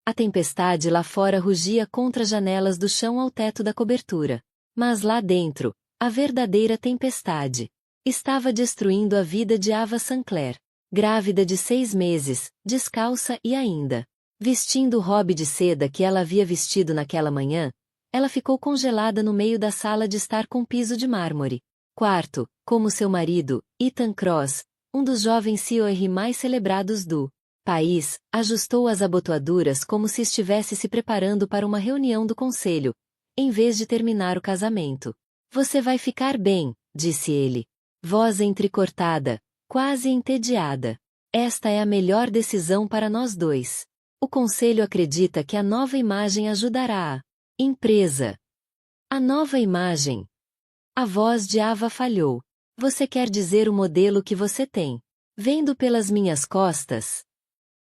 A tempestade lá fora rugia contra as janelas do chão ao teto da cobertura. Mas lá dentro, a verdadeira tempestade estava destruindo a vida de Ava Sinclair. Grávida de 6 meses, descalça e ainda vestindo o robe de seda que ela havia vestido naquela manhã, ela ficou congelada no meio da sala de estar com piso de mármore. Quarto, como seu marido, Ethan Cross, um dos jovens CEOs mais celebrados do país, ajustou as abotoaduras como se estivesse se preparando para uma reunião do conselho, em vez de terminar o casamento. Você vai ficar bem, disse ele. Voz entrecortada, quase entediada. Esta é a melhor decisão para nós dois. O conselho acredita que a nova imagem ajudará a empresa. A nova imagem. A voz de Ava falhou. Você quer dizer o modelo que você tem? Vendo pelas minhas costas?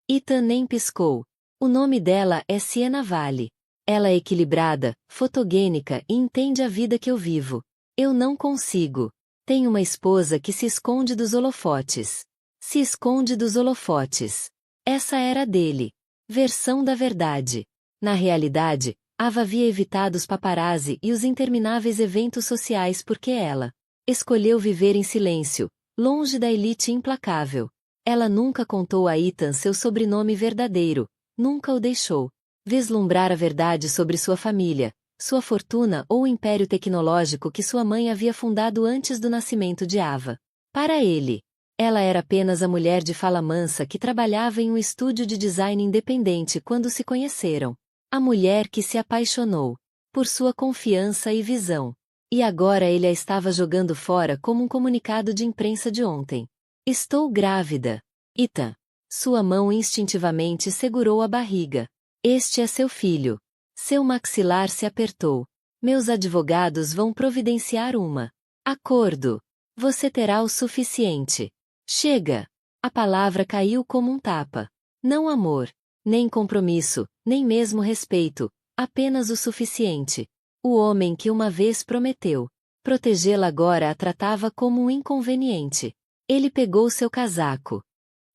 Ethan nem piscou. O nome dela é Sienna Valley. Ela é equilibrada, fotogênica e entende a vida que eu vivo. Eu não consigo. Tenho uma esposa que se esconde dos holofotes. Se esconde dos holofotes. Essa era dele. Versão da verdade. Na realidade, Ava havia evitado os paparazzi e os intermináveis eventos sociais porque ela escolheu viver em silêncio, longe da elite implacável. Ela nunca contou a Ethan seu sobrenome verdadeiro, nunca o deixou vislumbrar a verdade sobre sua família, sua fortuna ou o império tecnológico que sua mãe havia fundado antes do nascimento de Ava. Para ele, ela era apenas a mulher de fala mansa que trabalhava em um estúdio de design independente quando se conheceram. A mulher que se apaixonou por sua confiança e visão. E agora ele a estava jogando fora como um comunicado de imprensa de ontem. Estou grávida. Ethan. Sua mão instintivamente segurou a barriga. Este é seu filho. Seu maxilar se apertou. Meus advogados vão providenciar uma acordo. Você terá o suficiente. Chega! A palavra caiu como um tapa. Não amor, nem compromisso, nem mesmo respeito, apenas o suficiente. O homem que uma vez prometeu protegê-la agora a tratava como um inconveniente. Ele pegou seu casaco.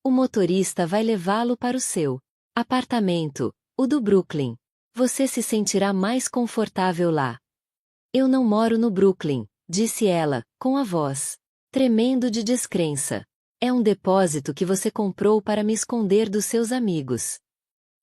O motorista vai levá-lo para o seu apartamento, o do Brooklyn. Você se sentirá mais confortável lá. Eu não moro no Brooklyn, disse ela, com a voz tremendo de descrença. É um depósito que você comprou para me esconder dos seus amigos.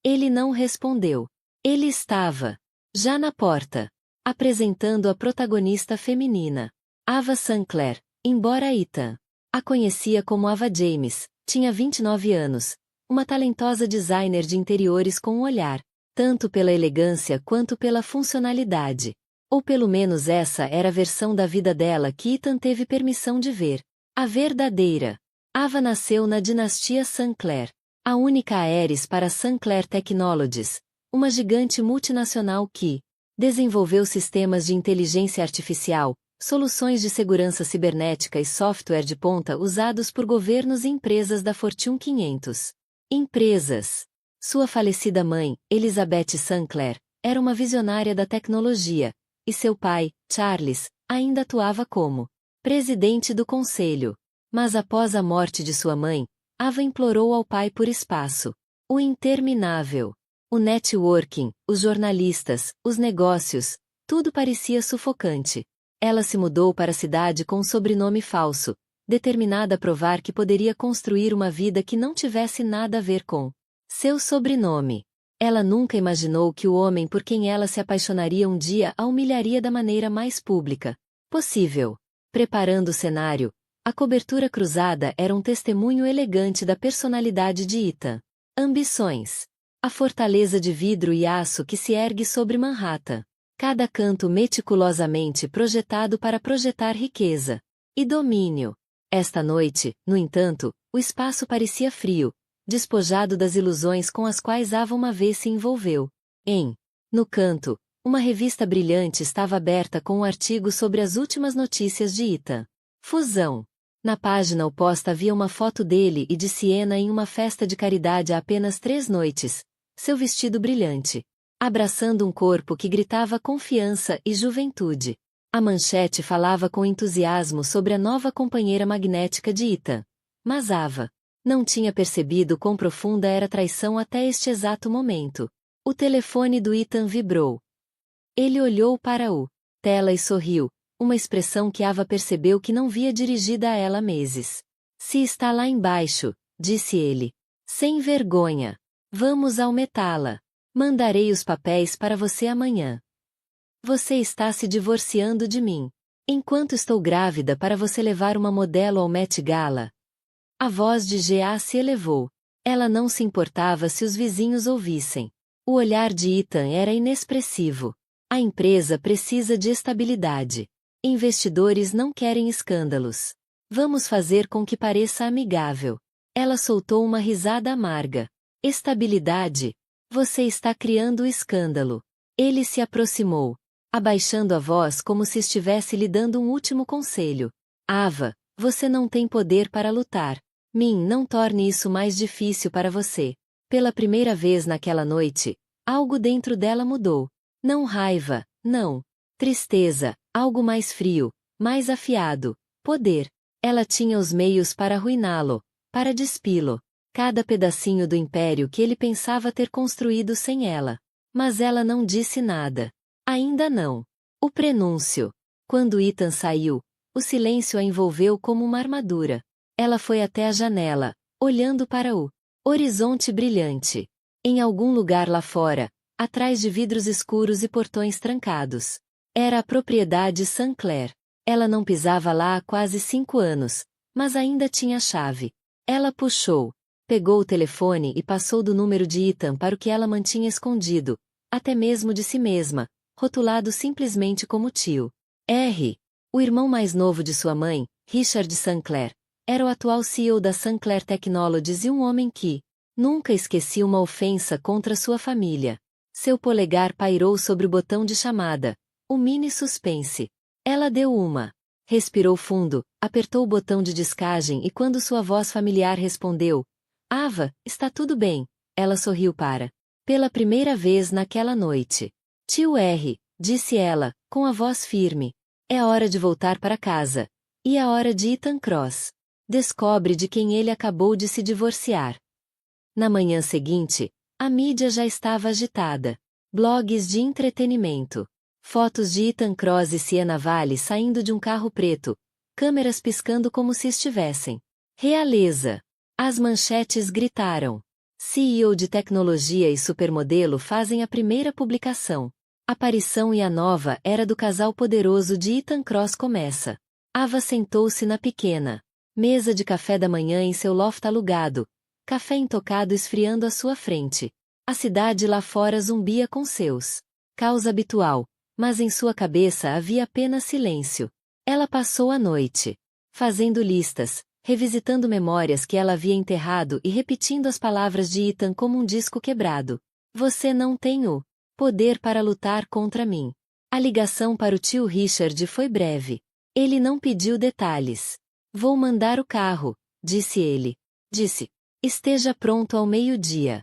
Ele não respondeu. Ele estava já na porta, apresentando a protagonista feminina. Ava Sinclair, embora Ethan a conhecia como Ava James, tinha 29 anos, uma talentosa designer de interiores com um olhar, tanto pela elegância quanto pela funcionalidade. Ou pelo menos essa era a versão da vida dela que Ethan teve permissão de ver. A verdadeira. Ava nasceu na dinastia Sinclair, a única heiress para Sinclair Technologies, uma gigante multinacional que desenvolveu sistemas de inteligência artificial, soluções de segurança cibernética e software de ponta usados por governos e empresas da Fortune 500. Empresas. Sua falecida mãe, Elizabeth Sinclair, era uma visionária da tecnologia, e seu pai, Charles, ainda atuava como presidente do conselho. Mas após a morte de sua mãe, Ava implorou ao pai por espaço. O interminável. O networking, os jornalistas, os negócios, tudo parecia sufocante. Ela se mudou para a cidade com um sobrenome falso, determinada a provar que poderia construir uma vida que não tivesse nada a ver com seu sobrenome. Ela nunca imaginou que o homem por quem ela se apaixonaria um dia a humilharia da maneira mais pública possível. Preparando o cenário, a cobertura cruzada era um testemunho elegante da personalidade de Ethan. Ambições. A fortaleza de vidro e aço que se ergue sobre Manhattan. Cada canto meticulosamente projetado para projetar riqueza e domínio. Esta noite, no entanto, o espaço parecia frio, despojado das ilusões com as quais Ava uma vez se envolveu. No canto, uma revista brilhante estava aberta com um artigo sobre as últimas notícias de Ethan. Fusão. Na página oposta havia uma foto dele e de Sienna em uma festa de caridade há apenas 3 noites, seu vestido brilhante, abraçando um corpo que gritava confiança e juventude. A manchete falava com entusiasmo sobre a nova companheira magnética de Ethan. Mas Ava não tinha percebido quão profunda era a traição até este exato momento. O telefone do Ethan vibrou. Ele olhou para o tela e sorriu, uma expressão que Ava percebeu que não via dirigida a ela há meses. Se está lá embaixo, disse ele. Sem vergonha. Vamos aumentá-la. Mandarei os papéis para você amanhã. Você está se divorciando de mim. Enquanto estou grávida para você levar uma modelo ao Met Gala. A voz de G.A. se elevou. Ela não se importava se os vizinhos ouvissem. O olhar de Ethan era inexpressivo. A empresa precisa de estabilidade. Investidores não querem escândalos. Vamos fazer com que pareça amigável. Ela soltou uma risada amarga. Estabilidade? Você está criando o escândalo. Ele se aproximou, abaixando a voz como se estivesse lhe dando um último conselho. Ava, você não tem poder para lutar. Min, não torne isso mais difícil para você. Pela primeira vez naquela noite, algo dentro dela mudou. Não raiva, não. Tristeza, algo mais frio, mais afiado. Poder. Ela tinha os meios para arruiná-lo, para despí-lo. Cada pedacinho do império que ele pensava ter construído sem ela. Mas ela não disse nada. Ainda não. O prenúncio. Quando Ethan saiu, o silêncio a envolveu como uma armadura. Ela foi até a janela, olhando para o horizonte brilhante. Em algum lugar lá fora, atrás de vidros escuros e portões trancados. Era a propriedade Sinclair. Ela não pisava lá há quase 5 anos, mas ainda tinha a chave. Ela puxou, pegou o telefone e passou do número de Ethan para o que ela mantinha escondido, até mesmo de si mesma, rotulado simplesmente como tio. R. O irmão mais novo de sua mãe, Richard Sinclair, era o atual CEO da Sinclair Technologies e um homem que nunca esquecia uma ofensa contra sua família. Seu polegar pairou sobre o botão de chamada, o mini suspense. Ela deu uma. Respirou fundo, apertou o botão de descagem e quando sua voz familiar respondeu, Ava, está tudo bem, ela sorriu para. Pela primeira vez naquela noite. Tio R, disse ela, com a voz firme. É hora de voltar para casa. E é hora de Ethan Cross. Descobre de quem ele acabou de se divorciar. Na manhã seguinte, a mídia já estava agitada. Blogs de entretenimento. Fotos de Ethan Cross e Sienna Valley saindo de um carro preto. Câmeras piscando como se estivessem. Realeza. As manchetes gritaram. CEO de tecnologia e supermodelo fazem a primeira publicação. Aparição e a nova era do casal poderoso de Ethan Cross começa. Ava sentou-se na pequena mesa de café da manhã em seu loft alugado. Café intocado esfriando à sua frente. A cidade lá fora zumbia com seus caos habitual, mas em sua cabeça havia apenas silêncio. Ela passou a noite fazendo listas, revisitando memórias que ela havia enterrado e repetindo as palavras de Ethan como um disco quebrado. Você não tem o poder para lutar contra mim. A ligação para o tio Richard foi breve. Ele não pediu detalhes. Vou mandar o carro, disse ele. Disse. Esteja pronto ao meio-dia.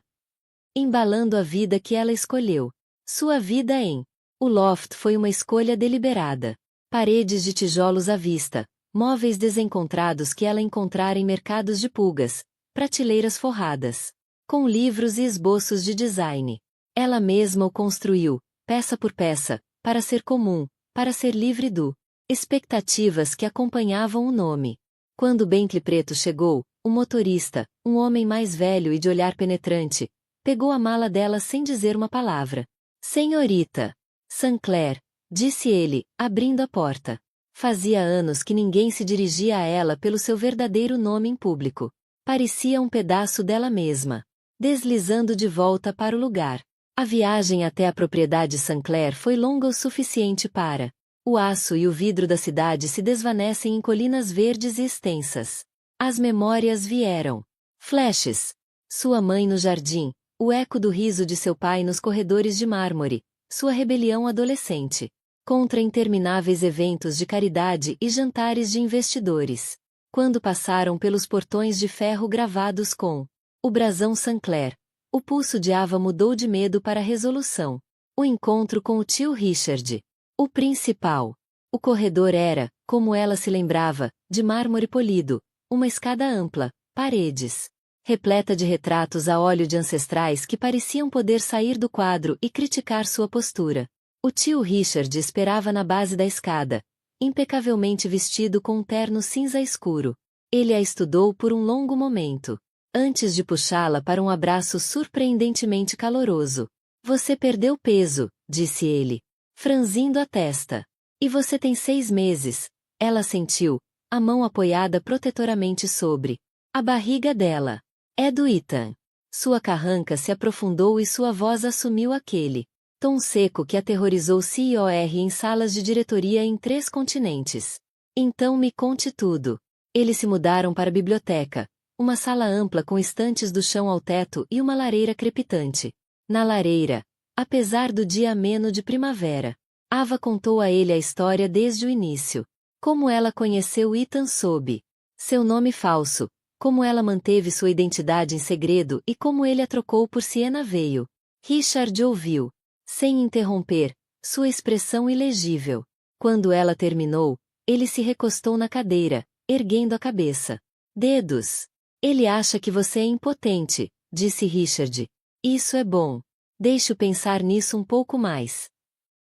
Embalando a vida que ela escolheu. Sua vida em. O loft foi uma escolha deliberada. Paredes de tijolos à vista, móveis desencontrados que ela encontrara em mercados de pulgas, prateleiras forradas, com livros e esboços de design. Ela mesma o construiu, peça por peça, para ser comum, para ser livre do expectativas que acompanhavam o nome. Quando o Bentley preto chegou, o motorista, um homem mais velho e de olhar penetrante, pegou a mala dela sem dizer uma palavra. Senhorita Sinclair, disse ele, abrindo a porta. Fazia anos que ninguém se dirigia a ela pelo seu verdadeiro nome em público. Parecia um pedaço dela mesma. Deslizando de volta para o lugar. A viagem até a propriedade Sinclair foi longa o suficiente para. O aço e o vidro da cidade se desvanecem em colinas verdes e extensas. As memórias vieram. Flashes. Sua mãe no jardim, o eco do riso de seu pai nos corredores de mármore, sua rebelião adolescente. Contra intermináveis eventos de caridade e jantares de investidores. Quando passaram pelos portões de ferro gravados com o brasão Sinclair, o pulso de Ava mudou de medo para resolução. O encontro com o tio Richard. O principal. O corredor era, como ela se lembrava, de mármore polido, uma escada ampla, paredes repleta de retratos a óleo de ancestrais que pareciam poder sair do quadro e criticar sua postura. O tio Richard esperava na base da escada, impecavelmente vestido com um terno cinza escuro. Ele a estudou por um longo momento, antes de puxá-la para um abraço surpreendentemente caloroso. Você perdeu peso, disse ele, franzindo a testa. E você tem 6 meses, ela sentiu, a mão apoiada protetoramente sobre a barriga dela. É do Ethan. Sua carranca se aprofundou e sua voz assumiu aquele tom seco que aterrorizou CEOR em salas de diretoria em 3 continentes. Então me conte tudo. Eles se mudaram para a biblioteca, uma sala ampla com estantes do chão ao teto e uma lareira crepitante. Na lareira, apesar do dia ameno de primavera, Ava contou a ele a história desde o início. Como ela conheceu Ethan sob seu nome falso, como ela manteve sua identidade em segredo e como ele a trocou por Sienna Veil. Richard ouviu, sem interromper, sua expressão ilegível. Quando ela terminou, ele se recostou na cadeira, erguendo a cabeça. Dedos. Ele acha que você é impotente, disse Richard. Isso é bom. Deixe-o pensar nisso um pouco mais.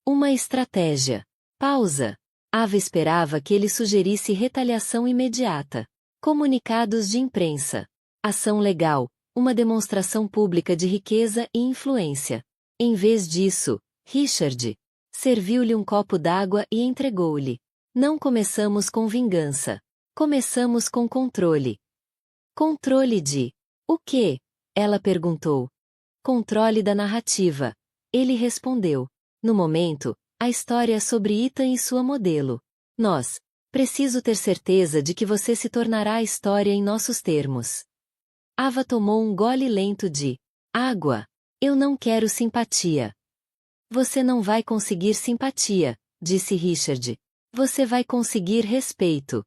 Uma estratégia. Pausa. Ava esperava que ele sugerisse retaliação imediata. Comunicados de imprensa. Ação legal. Uma demonstração pública de riqueza e influência. Em vez disso, Richard serviu-lhe um copo d'água e entregou-lhe. Não começamos com vingança. Começamos com controle. Controle de... O quê? Ela perguntou. Controle da narrativa. Ele respondeu. No momento, a história é sobre Ethan e sua modelo. Nós. Preciso ter certeza de que você se tornará a história em nossos termos. Ava tomou um gole lento de água. Eu não quero simpatia. Você não vai conseguir simpatia, disse Richard. Você vai conseguir respeito.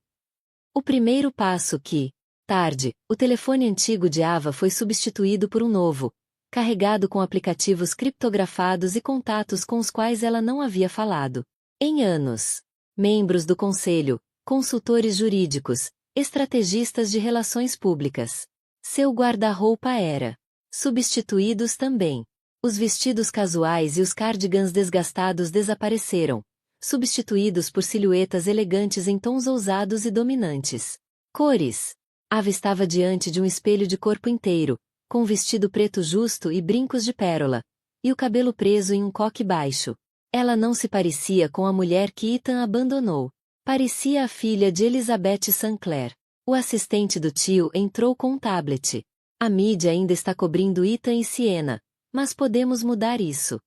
O primeiro passo que... Tarde, o telefone antigo de Ava foi substituído por um novo, carregado com aplicativos criptografados e contatos com os quais ela não havia falado em anos. Membros do conselho, consultores jurídicos, estrategistas de relações públicas. Seu guarda-roupa era substituídos também. Os vestidos casuais e os cardigans desgastados desapareceram, substituídos por silhuetas elegantes em tons ousados e dominantes. Cores. Ava estava diante de um espelho de corpo inteiro, com um vestido preto justo e brincos de pérola, e o cabelo preso em um coque baixo. Ela não se parecia com a mulher que Ethan abandonou. Parecia a filha de Elizabeth Sinclair. O assistente do tio entrou com um tablet. A mídia ainda está cobrindo Ethan e Sienna, mas podemos mudar isso.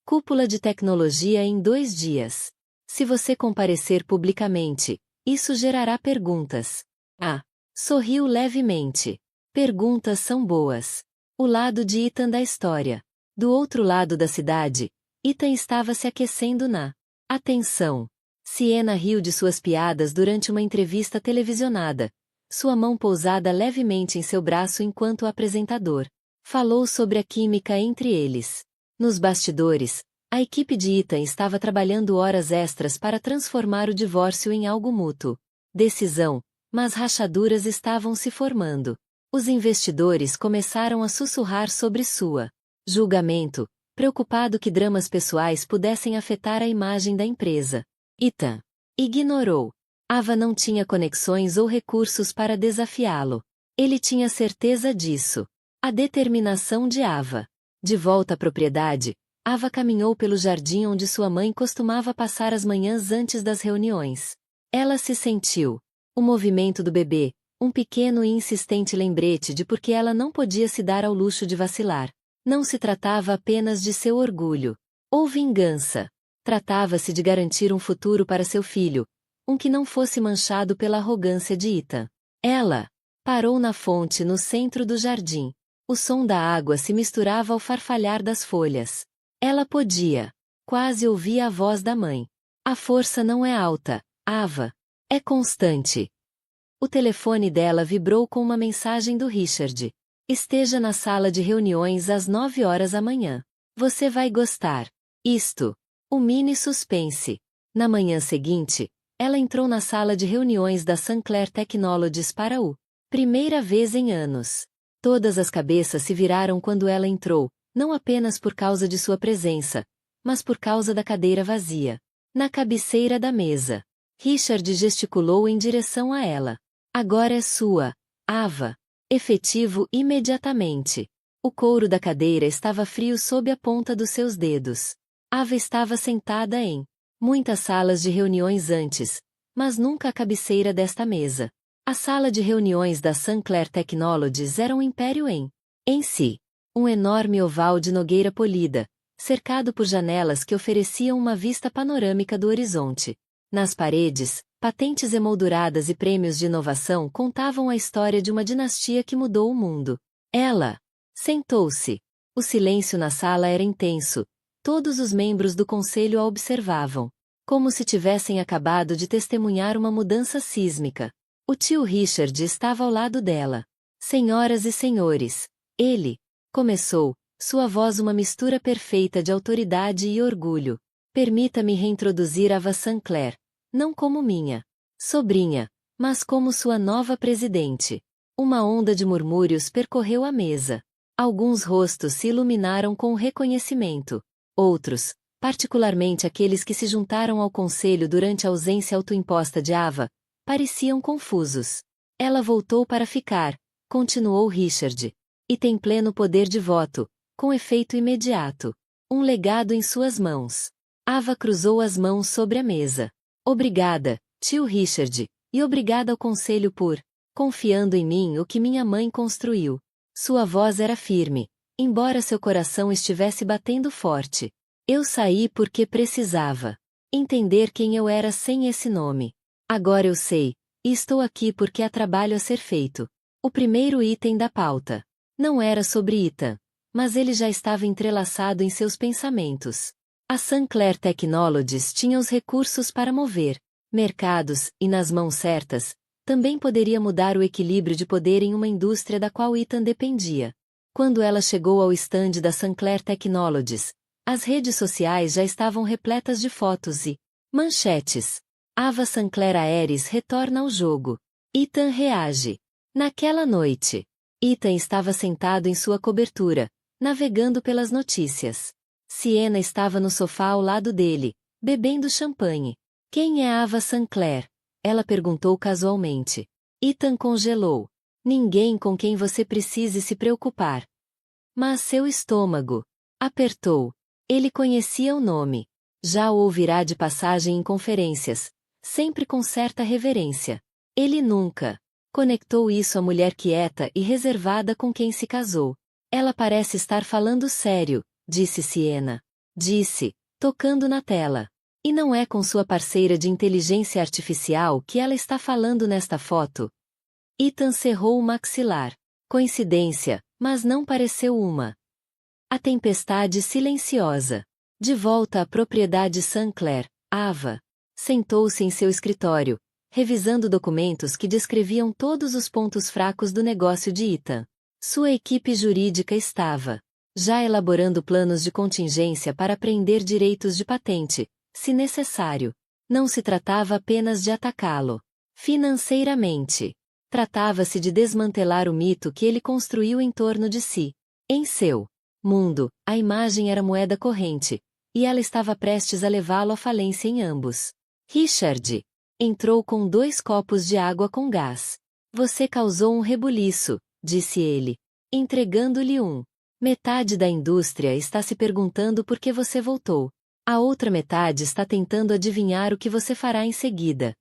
Cúpula de tecnologia em 2 dias. Se você comparecer publicamente, isso gerará perguntas. Sorriu levemente. Perguntas são boas. O lado de Ethan da história. Do outro lado da cidade, Ethan estava se aquecendo na atenção. Sienna riu de suas piadas durante uma entrevista televisionada, sua mão pousada levemente em seu braço enquanto o apresentador falou sobre a química entre eles. Nos bastidores, a equipe de Ethan estava trabalhando horas extras para transformar o divórcio em algo mútuo. Decisão, mas rachaduras estavam se formando. Os investidores começaram a sussurrar sobre sua julgamento, preocupado que dramas pessoais pudessem afetar a imagem da empresa. Ethan ignorou. Ava não tinha conexões ou recursos para desafiá-lo. Ele tinha certeza disso. A determinação de Ava. De volta à propriedade, Ava caminhou pelo jardim onde sua mãe costumava passar as manhãs antes das reuniões. Ela se sentiu. O movimento do bebê, um pequeno e insistente lembrete de por que ela não podia se dar ao luxo de vacilar. Não se tratava apenas de seu orgulho ou vingança. Tratava-se de garantir um futuro para seu filho, um que não fosse manchado pela arrogância de Ethan. Ela parou na fonte no centro do jardim. O som da água se misturava ao farfalhar das folhas. Ela podia quase ouvir a voz da mãe. A força não é alta, Ava. É constante. O telefone dela vibrou com uma mensagem do Richard. Esteja na sala de reuniões às 9 horas amanhã. Você vai gostar. Isto. O mini suspense. Na manhã seguinte, ela entrou na sala de reuniões da Sinclair Technologies para o Primeira vez em anos. Todas as cabeças se viraram quando ela entrou, não apenas por causa de sua presença, mas por causa da cadeira vazia. Na cabeceira da mesa. Richard gesticulou em direção a ela. Agora é sua, Ava. Efetivo imediatamente. O couro da cadeira estava frio sob a ponta dos seus dedos. Ava estava sentada em muitas salas de reuniões antes, mas nunca à cabeceira desta mesa. A sala de reuniões da Sinclair Technologies era um império em si. Um enorme oval de nogueira polida, cercado por janelas que ofereciam uma vista panorâmica do horizonte. Nas paredes, patentes emolduradas e prêmios de inovação contavam a história de uma dinastia que mudou o mundo. Ela sentou-se. O silêncio na sala era intenso. Todos os membros do conselho a observavam, como se tivessem acabado de testemunhar uma mudança sísmica. O tio Richard estava ao lado dela. Senhoras e senhores, ele começou, sua voz uma mistura perfeita de autoridade e orgulho. Permita-me reintroduzir Ava Sinclair, não como minha sobrinha, mas como sua nova presidente. Uma onda de murmúrios percorreu a mesa. Alguns rostos se iluminaram com o reconhecimento. Outros, particularmente aqueles que se juntaram ao conselho durante a ausência autoimposta de Ava, pareciam confusos. Ela voltou para ficar, continuou Richard. E tem pleno poder de voto, com efeito imediato. Um legado em suas mãos. Ava cruzou as mãos sobre a mesa. Obrigada, tio Richard, e obrigada ao conselho por, confiando em mim o que minha mãe construiu. Sua voz era firme, embora seu coração estivesse batendo forte. Eu saí porque precisava entender quem eu era sem esse nome. Agora eu sei, e estou aqui porque há trabalho a ser feito. O primeiro item da pauta não era sobre Ethan, mas ele já estava entrelaçado em seus pensamentos. A Sinclair Technologies tinha os recursos para mover mercados, e nas mãos certas, também poderia mudar o equilíbrio de poder em uma indústria da qual Ethan dependia. Quando ela chegou ao estande da Sinclair Technologies, as redes sociais já estavam repletas de fotos e manchetes. Ava Sinclair Aeres retorna ao jogo. Ethan reage. Naquela noite, Ethan estava sentado em sua cobertura, navegando pelas notícias. Sienna estava no sofá ao lado dele, bebendo champanhe. Quem é Ava Sinclair? Ela perguntou casualmente. Ethan congelou. Ninguém com quem você precise se preocupar. Mas seu estômago apertou. Ele conhecia o nome. Já o ouvirá de passagem em conferências, sempre com certa reverência. Ele nunca conectou isso à mulher quieta e reservada com quem se casou. Ela parece estar falando sério, disse Sienna. Disse, tocando na tela. E não é com sua parceira de inteligência artificial que ela está falando nesta foto. Ethan cerrou o maxilar. Coincidência, mas não pareceu uma. A tempestade silenciosa. De volta à propriedade Sinclair, Ava sentou-se em seu escritório, revisando documentos que descreviam todos os pontos fracos do negócio de Ethan. Sua equipe jurídica estava já elaborando planos de contingência para prender direitos de patente, se necessário. Não se tratava apenas de atacá-lo financeiramente. Tratava-se de desmantelar o mito que ele construiu em torno de si. Em seu mundo, a imagem era moeda corrente, e ela estava prestes a levá-lo à falência em ambos. Richard entrou com 2 copos de água com gás. Você causou um rebuliço, disse ele, entregando-lhe um. Metade da indústria está se perguntando por que você voltou. A outra metade está tentando adivinhar o que você fará em seguida.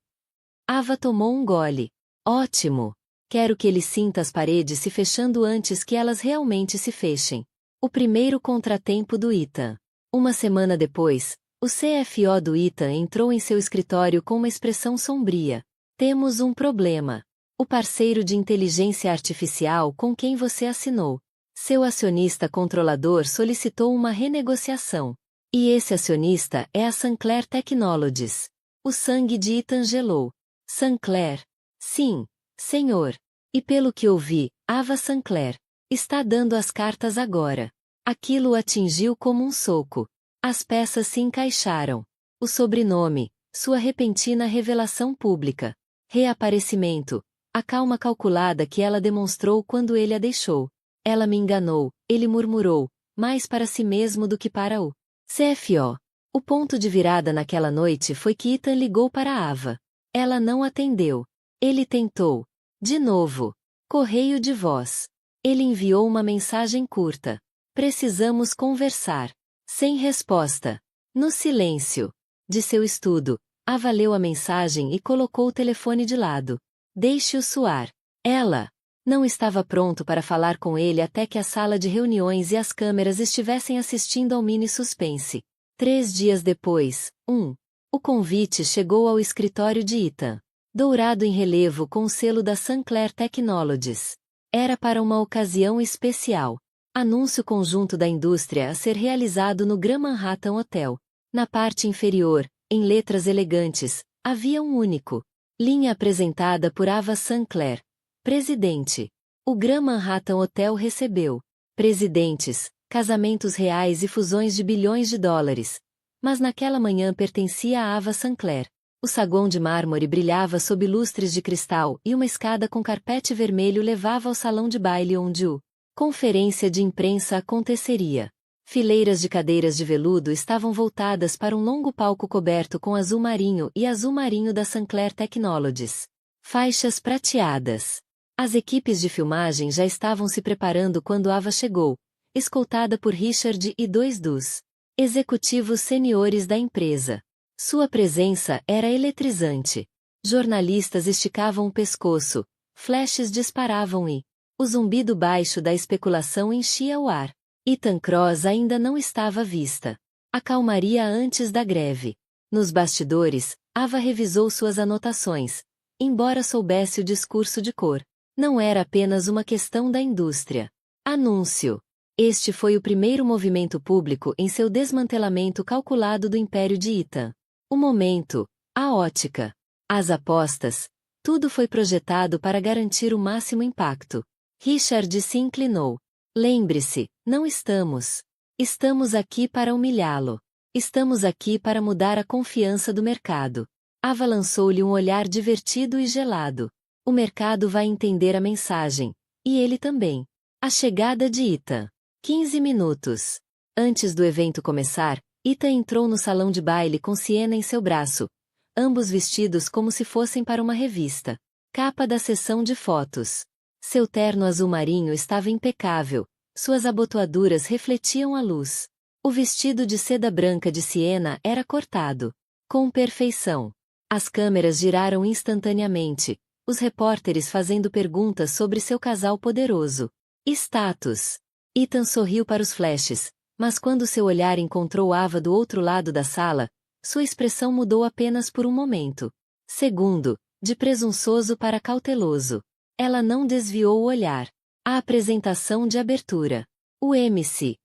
Ava tomou um gole. Ótimo! Quero que ele sinta as paredes se fechando antes que elas realmente se fechem. O primeiro contratempo do Ethan. Uma semana depois, o CFO do Ethan entrou em seu escritório com uma expressão sombria. Temos um problema. O parceiro de inteligência artificial com quem você assinou. Seu acionista controlador solicitou uma renegociação. E esse acionista é a Sinclair Technologies. O sangue de Ethan gelou. Sinclair? Sim, senhor. E pelo que ouvi, Ava Sinclair está dando as cartas agora. Aquilo o atingiu como um soco. As peças se encaixaram. O sobrenome, sua repentina revelação pública. Reaparecimento, A calma calculada que ela demonstrou quando ele a deixou. Ela me enganou, ele murmurou, mais para si mesmo do que para o CFO. O ponto de virada naquela noite foi que Ethan ligou para Ava. Ela não atendeu. Ele tentou. De novo. Correio de voz. Ele enviou uma mensagem curta. Precisamos conversar. Sem resposta. No silêncio de seu estudo, Ava leu a mensagem e colocou o telefone de lado. Deixe-o suar. Ela não estava pronto para falar com ele até que a sala de reuniões e as câmeras estivessem assistindo ao mini suspense. 3 dias depois, o convite chegou ao escritório de Ethan. Dourado em relevo com o selo da Sinclair Technologies. Era para uma ocasião especial. Anúncio conjunto da indústria a ser realizado no Grand Manhattan Hotel. Na parte inferior, em letras elegantes, havia um único linha apresentada por Ava Sinclair. Presidente. O Grand Manhattan Hotel recebeu presidentes, casamentos reais e fusões de bilhões de dólares. Mas naquela manhã pertencia a Ava Sinclair. O saguão de mármore brilhava sob lustres de cristal e uma escada com carpete vermelho levava ao salão de baile onde o conferência de imprensa aconteceria. Fileiras de cadeiras de veludo estavam voltadas para um longo palco coberto com azul marinho e azul marinho da Sinclair Technologies. Faixas prateadas. As equipes de filmagem já estavam se preparando quando Ava chegou, escoltada por Richard e 2 dos executivos seniores da empresa. Sua presença era eletrizante. Jornalistas esticavam o pescoço, flashes disparavam e o zumbido baixo da especulação enchia o ar. Ethan Cross ainda não estava à vista. Acalmaria antes da greve. Nos bastidores, Ava revisou suas anotações. Embora soubesse o discurso de cor, não era apenas uma questão da indústria. Anúncio. Este foi o primeiro movimento público em seu desmantelamento calculado do império de Ethan. O momento, a ótica, as apostas, tudo foi projetado para garantir o máximo impacto. Richard se inclinou. Lembre-se, não estamos. Estamos aqui para humilhá-lo. Estamos aqui para mudar a confiança do mercado. Ava lançou-lhe um olhar divertido e gelado. O mercado vai entender a mensagem. E ele também. A chegada de Ethan. 15 minutos. Antes do evento começar, Ethan entrou no salão de baile com Sienna em seu braço, ambos vestidos como se fossem para uma revista. Capa da sessão de fotos. Seu terno azul marinho estava impecável, suas abotoaduras refletiam a luz. O vestido de seda branca de Sienna era cortado com perfeição. As câmeras giraram instantaneamente, os repórteres fazendo perguntas sobre seu casal poderoso. Status. Ethan sorriu para os flashes. Mas quando seu olhar encontrou Ava do outro lado da sala, sua expressão mudou apenas por um momento. Segundo, de presunçoso para cauteloso. Ela não desviou o olhar. A apresentação de abertura. O MC,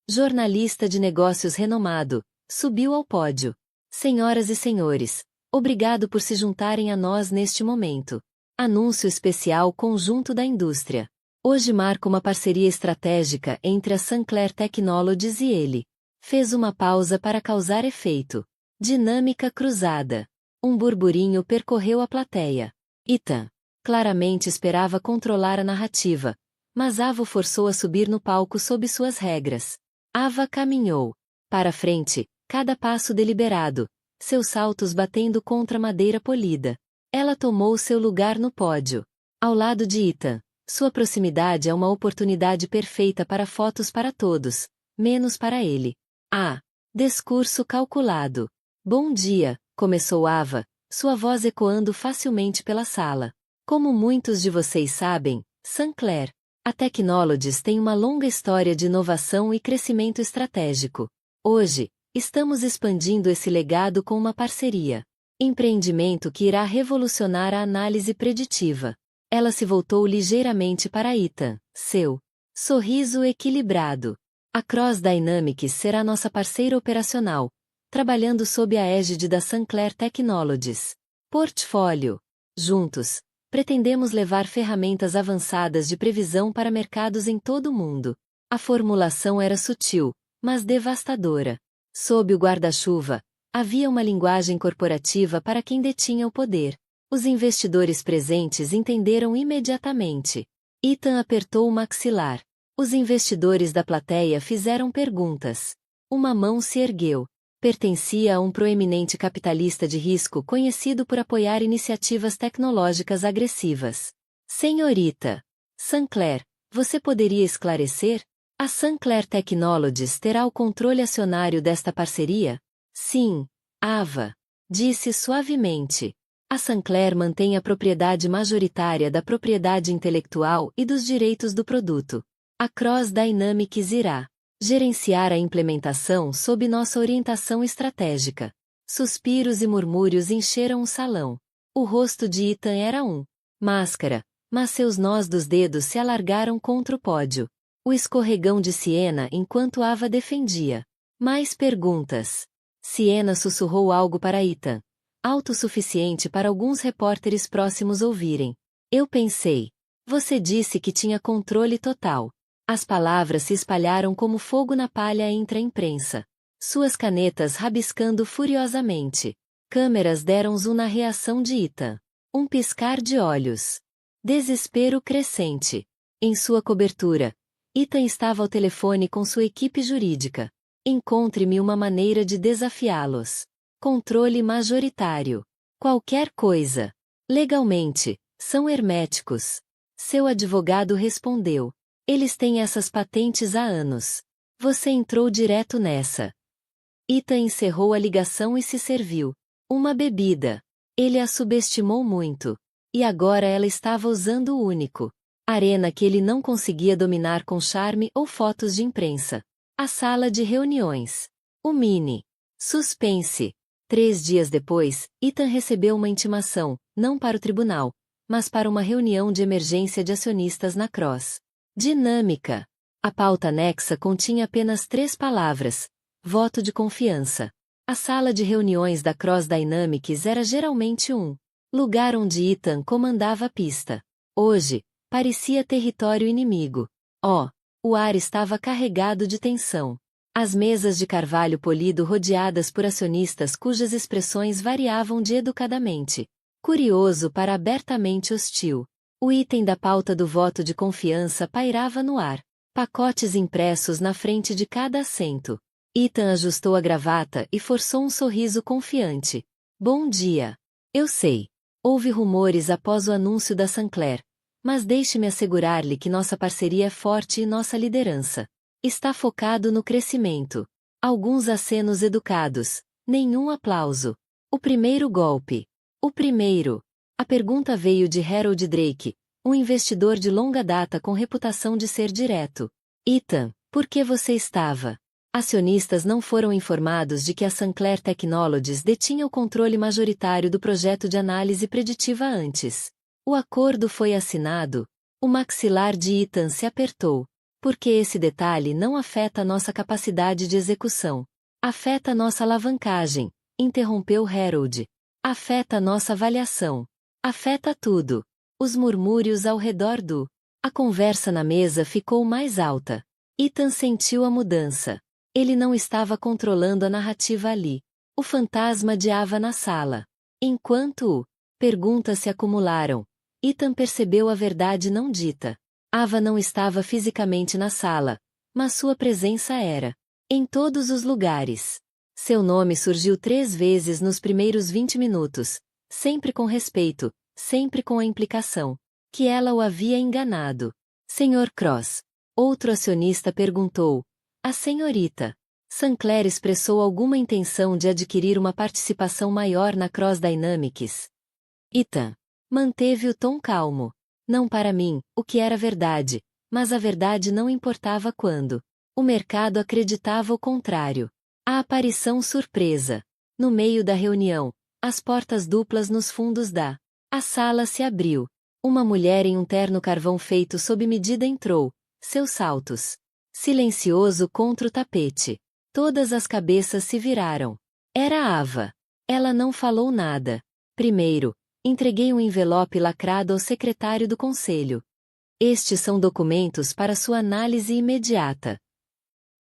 jornalista de negócios renomado, subiu ao pódio. Senhoras e senhores, obrigado por se juntarem a nós neste momento. Anúncio especial conjunto da indústria. Hoje marca uma parceria estratégica entre a Sinclair Technologies e ele. Fez uma pausa para causar efeito. Dinâmica cruzada. Um burburinho percorreu a plateia. Ethan claramente esperava controlar a narrativa, mas Ava o forçou a subir no palco sob suas regras. Ava caminhou para frente, cada passo deliberado, seus saltos batendo contra a madeira polida. Ela tomou seu lugar no pódio. Ao lado de Ethan. Sua proximidade é uma oportunidade perfeita para fotos para todos, menos para ele. Discurso calculado. Bom dia, começou Ava, sua voz ecoando facilmente pela sala. Como muitos de vocês sabem, Sinclair, a Technologies tem uma longa história de inovação e crescimento estratégico. Hoje, estamos expandindo esse legado com uma parceria. Empreendimento que irá revolucionar a análise preditiva. Ela se voltou ligeiramente para Ethan, seu sorriso equilibrado. A Cross Dynamics será nossa parceira operacional, trabalhando sob a égide da Sinclair Technologies. Portfólio. Juntos, pretendemos levar ferramentas avançadas de previsão para mercados em todo o mundo. A formulação era sutil, mas devastadora. Sob o guarda-chuva, havia uma linguagem corporativa para quem detinha o poder. Os investidores presentes entenderam imediatamente. Ethan apertou o maxilar. Os investidores da plateia fizeram perguntas. Uma mão se ergueu. Pertencia a um proeminente capitalista de risco conhecido por apoiar iniciativas tecnológicas agressivas. Senhorita Sinclair, você poderia esclarecer? A Sinclair Technologies terá o controle acionário desta parceria? Sim, Ava disse suavemente. A Sinclair mantém a propriedade majoritária da propriedade intelectual e dos direitos do produto. A Cross Dynamics irá gerenciar a implementação sob nossa orientação estratégica. Suspiros e murmúrios encheram o salão. O rosto de Ethan era máscara, mas seus nós dos dedos se alargaram contra o pódio. O escorregão de Siena enquanto Ava defendia. Mais perguntas. Siena sussurrou algo para Ethan. Alto o suficiente para alguns repórteres próximos ouvirem. Eu pensei. Você disse que tinha controle total. As palavras se espalharam como fogo na palha entre a imprensa. Suas canetas rabiscando furiosamente. Câmeras deram zoom na reação de Ethan. Um piscar de olhos. Desespero crescente. Em sua cobertura, Ethan estava ao telefone com sua equipe jurídica. Encontre-me uma maneira de desafiá-los. Controle majoritário. Qualquer coisa. Legalmente, são herméticos. Seu advogado respondeu. Eles têm essas patentes há anos. Você entrou direto nessa. Ethan encerrou a ligação e se serviu. Uma bebida. Ele a subestimou muito. E agora ela estava usando o único arena que ele não conseguia dominar com charme ou fotos de imprensa. A sala de reuniões. O mini. Suspense. 3 dias depois, Ethan recebeu uma intimação, não para o tribunal, mas para uma reunião de emergência de acionistas na Cross Dinâmica. A pauta anexa continha apenas 3 palavras: voto de confiança. A sala de reuniões da Cross Dynamics era geralmente lugar onde Ethan comandava a pista. Hoje, parecia território inimigo. O ar estava carregado de tensão. As mesas de carvalho polido rodeadas por acionistas cujas expressões variavam de educadamente curioso para abertamente hostil. O item da pauta do voto de confiança pairava no ar. Pacotes impressos na frente de cada assento. Ethan ajustou a gravata e forçou um sorriso confiante. Bom dia. Eu sei. Houve rumores após o anúncio da Sinclair. Mas deixe-me assegurar-lhe que nossa parceria é forte e nossa liderança está focado no crescimento. Alguns acenos educados. Nenhum aplauso. O primeiro golpe. O primeiro. A pergunta veio de Harold Drake, um investidor de longa data com reputação de ser direto. Ethan, por que você estava? Acionistas não foram informados de que a Sinclair Technologies detinha o controle majoritário do projeto de análise preditiva antes. O acordo foi assinado. O maxilar de Ethan se apertou. Porque esse detalhe não afeta nossa capacidade de execução. Afeta nossa alavancagem, interrompeu Harold. Afeta nossa avaliação. Afeta tudo. Os murmúrios ao redor A conversa na mesa ficou mais alta. Ethan sentiu a mudança. Ele não estava controlando a narrativa ali. O fantasma diava na sala. Enquanto perguntas se acumularam, Ethan percebeu a verdade não dita. Ava não estava fisicamente na sala, mas sua presença era. Em todos os lugares. Seu nome surgiu 3 vezes nos primeiros 20 minutos, sempre com respeito, sempre com a implicação que ela o havia enganado. Sr. Cross. Outro acionista perguntou. A senhorita Sinclair expressou alguma intenção de adquirir uma participação maior na Cross Dynamics. Ethan manteve o tom calmo. Não para mim, o que era verdade, mas a verdade não importava quando o mercado acreditava o contrário. A aparição surpresa. No meio da reunião, as portas duplas nos fundos a sala se abriu. Uma mulher em um terno carvão feito sob medida entrou, seus saltos silencioso contra o tapete. Todas as cabeças se viraram. Era Ava. Ela não falou nada. Primeiro, entreguei um envelope lacrado ao secretário do conselho. Estes são documentos para sua análise imediata.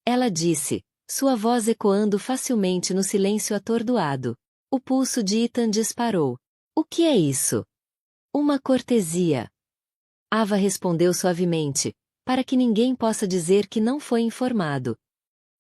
Ela disse, sua voz ecoando facilmente no silêncio atordoado. O pulso de Ethan disparou. O que é isso? Uma cortesia. Ava respondeu suavemente, para que ninguém possa dizer que não foi informado.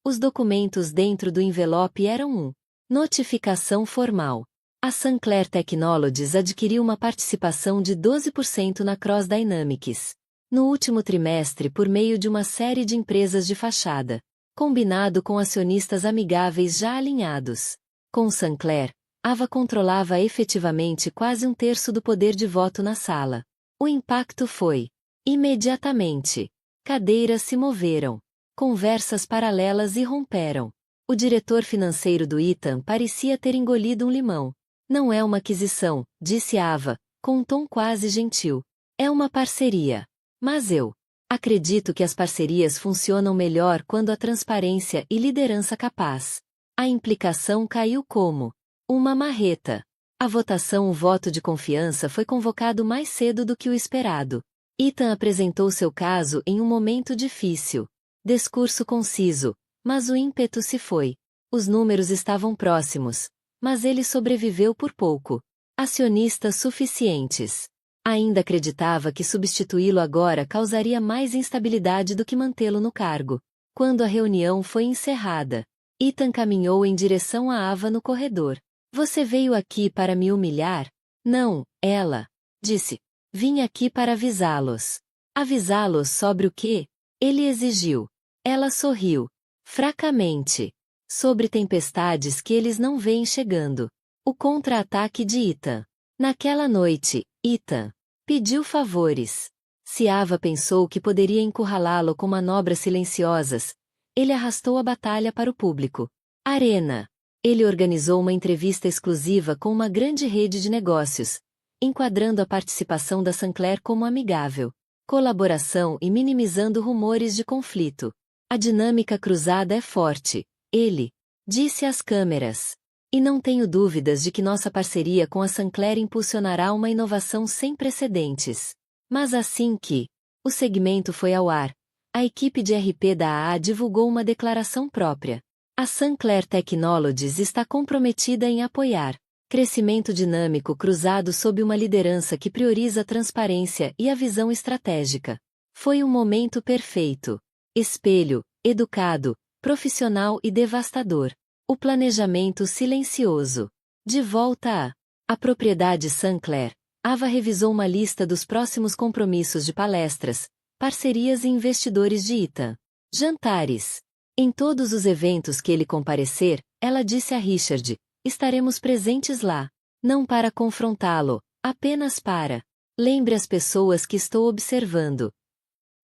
Os documentos dentro do envelope eram notificação formal. A Sinclair Technologies adquiriu uma participação de 12% na Cross Dynamics no último trimestre por meio de uma série de empresas de fachada, combinado com acionistas amigáveis já alinhados. Com Sinclair, Ava controlava efetivamente quase um terço do poder de voto na sala. O impacto foi imediatamente. Cadeiras se moveram. Conversas paralelas irromperam. O diretor financeiro do Ethan parecia ter engolido um limão. Não é uma aquisição, disse Ava, com um tom quase gentil. É uma parceria. Mas eu acredito que as parcerias funcionam melhor quando há transparência e liderança capaz. A implicação caiu como uma marreta. A votação, o voto de confiança foi convocado mais cedo do que o esperado. Ethan apresentou seu caso em um momento difícil. Discurso conciso, mas o ímpeto se foi. Os números estavam próximos, mas ele sobreviveu por pouco. Acionistas suficientes. Ainda acreditava que substituí-lo agora causaria mais instabilidade do que mantê-lo no cargo. Quando a reunião foi encerrada, Ethan caminhou em direção a Ava no corredor. Você veio aqui para me humilhar? Não, ela disse. Vim aqui para avisá-los. Avisá-los sobre o quê? Ele exigiu. Ela sorriu. Fracamente. Sobre tempestades que eles não veem chegando. O contra-ataque de Ethan. Naquela noite, Ethan pediu favores. Se Ava pensou que poderia encurralá-lo com manobras silenciosas, ele arrastou a batalha para o público. Arena. Ele organizou uma entrevista exclusiva com uma grande rede de negócios, enquadrando a participação da Sinclair como amigável, colaboração e minimizando rumores de conflito. A dinâmica cruzada é forte, ele disse às câmeras. E não tenho dúvidas de que nossa parceria com a Sinclair impulsionará uma inovação sem precedentes. Mas assim que o segmento foi ao ar, a equipe de RP da AA divulgou uma declaração própria. A Sinclair Technologies está comprometida em apoiar crescimento dinâmico cruzado sob uma liderança que prioriza a transparência e a visão estratégica. Foi um momento perfeito. Espelho, educado, profissional e devastador. O planejamento silencioso. De volta à propriedade Sinclair, Ava revisou uma lista dos próximos compromissos de palestras, parcerias e investidores de Ethan. Jantares. Em todos os eventos que ele comparecer, ela disse a Richard, estaremos presentes lá. Não para confrontá-lo, apenas para. Lembre as pessoas que estou observando.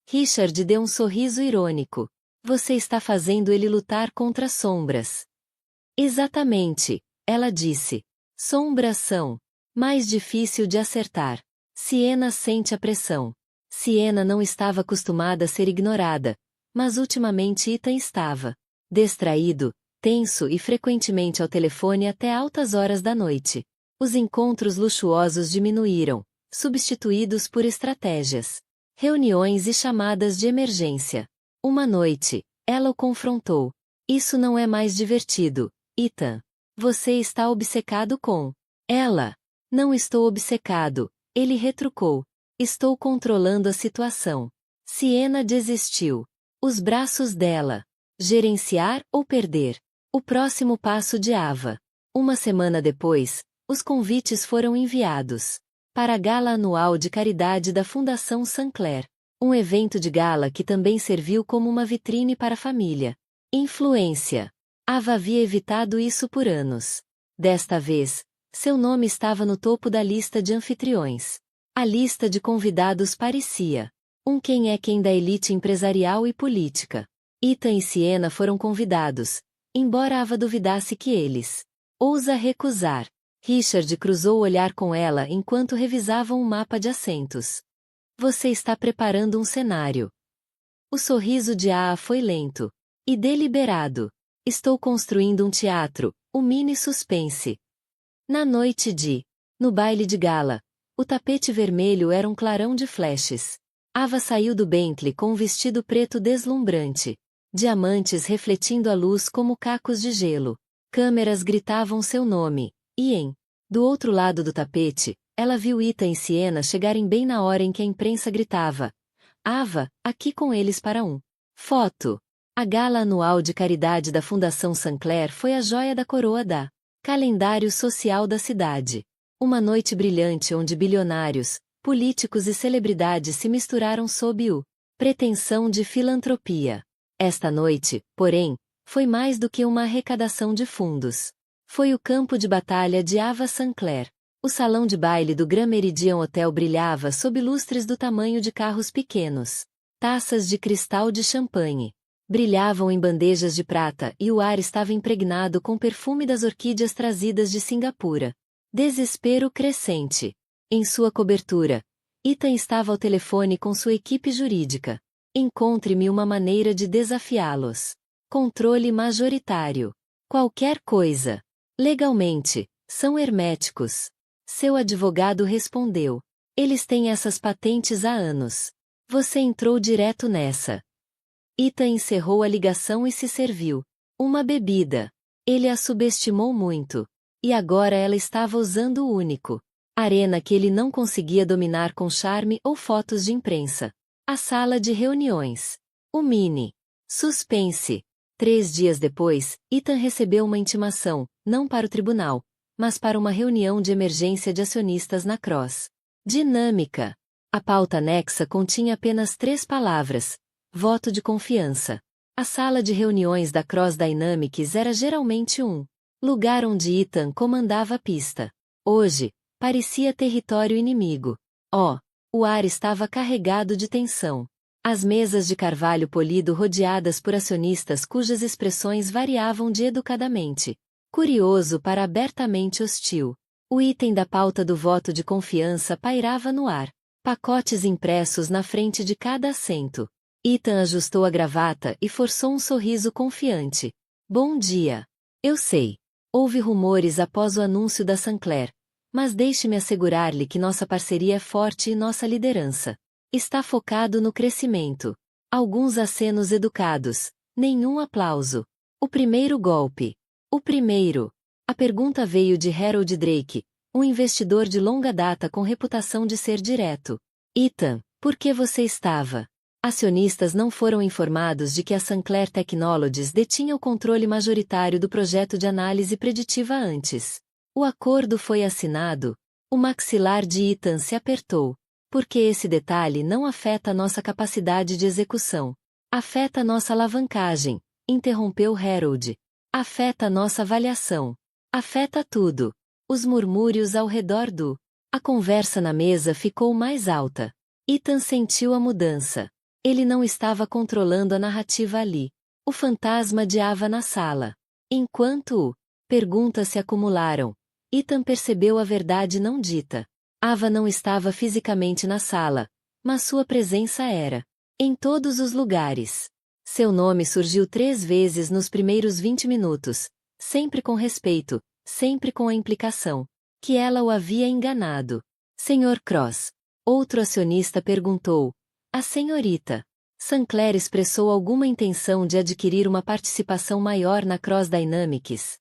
Richard deu um sorriso irônico. Você está fazendo ele lutar contra as sombras. Exatamente, ela disse. Sombras são mais difícil de acertar. Siena sente a pressão. Siena não estava acostumada a ser ignorada, mas ultimamente Ethan estava distraído, tenso e frequentemente ao telefone até altas horas da noite. Os encontros luxuosos diminuíram, substituídos por estratégias, reuniões e chamadas de emergência. Uma noite, ela o confrontou. Isso não é mais divertido. Ethan, você está obcecado com ela. Não estou obcecado, ele retrucou. Estou controlando a situação. Siena desistiu. Os braços dela. Gerenciar ou perder? O próximo passo de Ava. Uma semana depois, os convites foram enviados para a gala anual de caridade da Fundação Sinclair. Um evento de gala que também serviu como uma vitrine para a família. Influência. Ava havia evitado isso por anos. Desta vez, seu nome estava no topo da lista de anfitriões. A lista de convidados parecia quem é quem da elite empresarial e política. Ethan e Siena foram convidados, embora Ava duvidasse que eles ousa recusar. Richard cruzou o olhar com ela enquanto revisavam um mapa de assentos. Você está preparando um cenário. O sorriso de Aa foi lento e deliberado. Estou construindo um teatro, um mini suspense. Na noite no baile de gala, o tapete vermelho era um clarão de flashes. Ava saiu do Bentley com um vestido preto deslumbrante. Diamantes refletindo a luz como cacos de gelo. Câmeras gritavam seu nome, e em Do outro lado do tapete, ela viu Ethan e Sienna chegarem bem na hora em que a imprensa gritava: Ava, aqui com eles para um foto. A gala anual de caridade da Fundação Sancler foi a joia da coroa da calendário social da cidade. Uma noite brilhante onde bilionários, políticos e celebridades se misturaram sob o pretensão de filantropia. Esta noite, porém, foi mais do que uma arrecadação de fundos. Foi o campo de batalha de Ava Sancler. O salão de baile do Grand Meridian Hotel brilhava sob lustres do tamanho de carros pequenos. Taças de cristal de champanhe brilhavam em bandejas de prata e o ar estava impregnado com perfume das orquídeas trazidas de Singapura. Desespero crescente. Em sua cobertura, Ethan estava ao telefone com sua equipe jurídica. Encontre-me uma maneira de desafiá-los. Controle majoritário. Qualquer coisa. Legalmente, são herméticos. Seu advogado respondeu. Eles têm essas patentes há anos. Você entrou direto nessa. Ethan encerrou a ligação e se serviu uma bebida. Ele a subestimou muito. E agora ela estava usando o único arena que ele não conseguia dominar com charme ou fotos de imprensa. A sala de reuniões. O mini suspense. 3 dias depois, Ethan recebeu uma intimação, não para o tribunal, mas para uma reunião de emergência de acionistas na Cross Dinâmica. A pauta anexa continha apenas 3 palavras: voto de confiança. A sala de reuniões da Cross Dynamics era geralmente um lugar onde Ethan comandava a pista. Hoje, parecia território inimigo. O ar estava carregado de tensão. As mesas de carvalho polido rodeadas por acionistas cujas expressões variavam de educadamente curioso para abertamente hostil. O item da pauta do voto de confiança pairava no ar. Pacotes impressos na frente de cada assento. Ethan ajustou a gravata e forçou um sorriso confiante. Bom dia. Eu sei. Houve rumores após o anúncio da Sancler. Mas deixe-me assegurar-lhe que nossa parceria é forte e nossa liderança está focado no crescimento. Alguns acenos educados. Nenhum aplauso. O primeiro golpe. O primeiro. A pergunta veio de Harold Drake, um investidor de longa data com reputação de ser direto. Ethan, por que você estava? Acionistas não foram informados de que a Sancler Technologies detinha o controle majoritário do projeto de análise preditiva antes. O acordo foi assinado. O maxilar de Ethan se apertou. Porque esse detalhe não afeta nossa capacidade de execução. Afeta nossa alavancagem, interrompeu Harold. Afeta nossa avaliação. Afeta tudo. Os murmúrios ao redor do. A conversa na mesa ficou mais alta. Ethan sentiu a mudança. Ele não estava controlando a narrativa ali. O fantasma diava na sala. Enquanto perguntas se acumularam, Ethan percebeu a verdade não dita. Ava não estava fisicamente na sala, mas sua presença era. Em todos os lugares. Seu nome surgiu 3 vezes nos primeiros 20 minutos, sempre com respeito, sempre com a implicação que ela o havia enganado. Sr. Cross. Outro acionista perguntou. A senhorita Sancler expressou alguma intenção de adquirir uma participação maior na Cross Dynamics.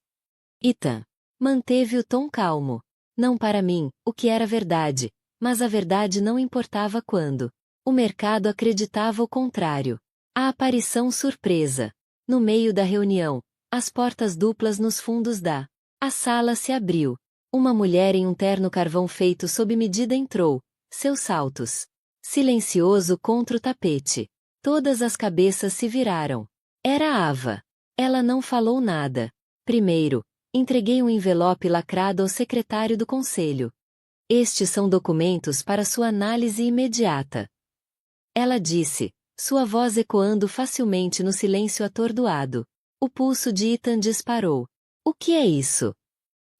Ethan manteve o tom calmo. Não para mim, o que era verdade, mas a verdade não importava quando o mercado acreditava o contrário. A aparição surpresa. No meio da reunião, as portas duplas nos fundos da a sala se abriu. Uma mulher em um terno carvão feito sob medida entrou, seus saltos silencioso contra o tapete. Todas as cabeças se viraram. Era Ava. Ela não falou nada. Primeiro, entreguei um envelope lacrado ao secretário do conselho. Estes são documentos para sua análise imediata. Ela disse, sua voz ecoando facilmente no silêncio atordoado. O pulso de Ethan disparou. O que é isso?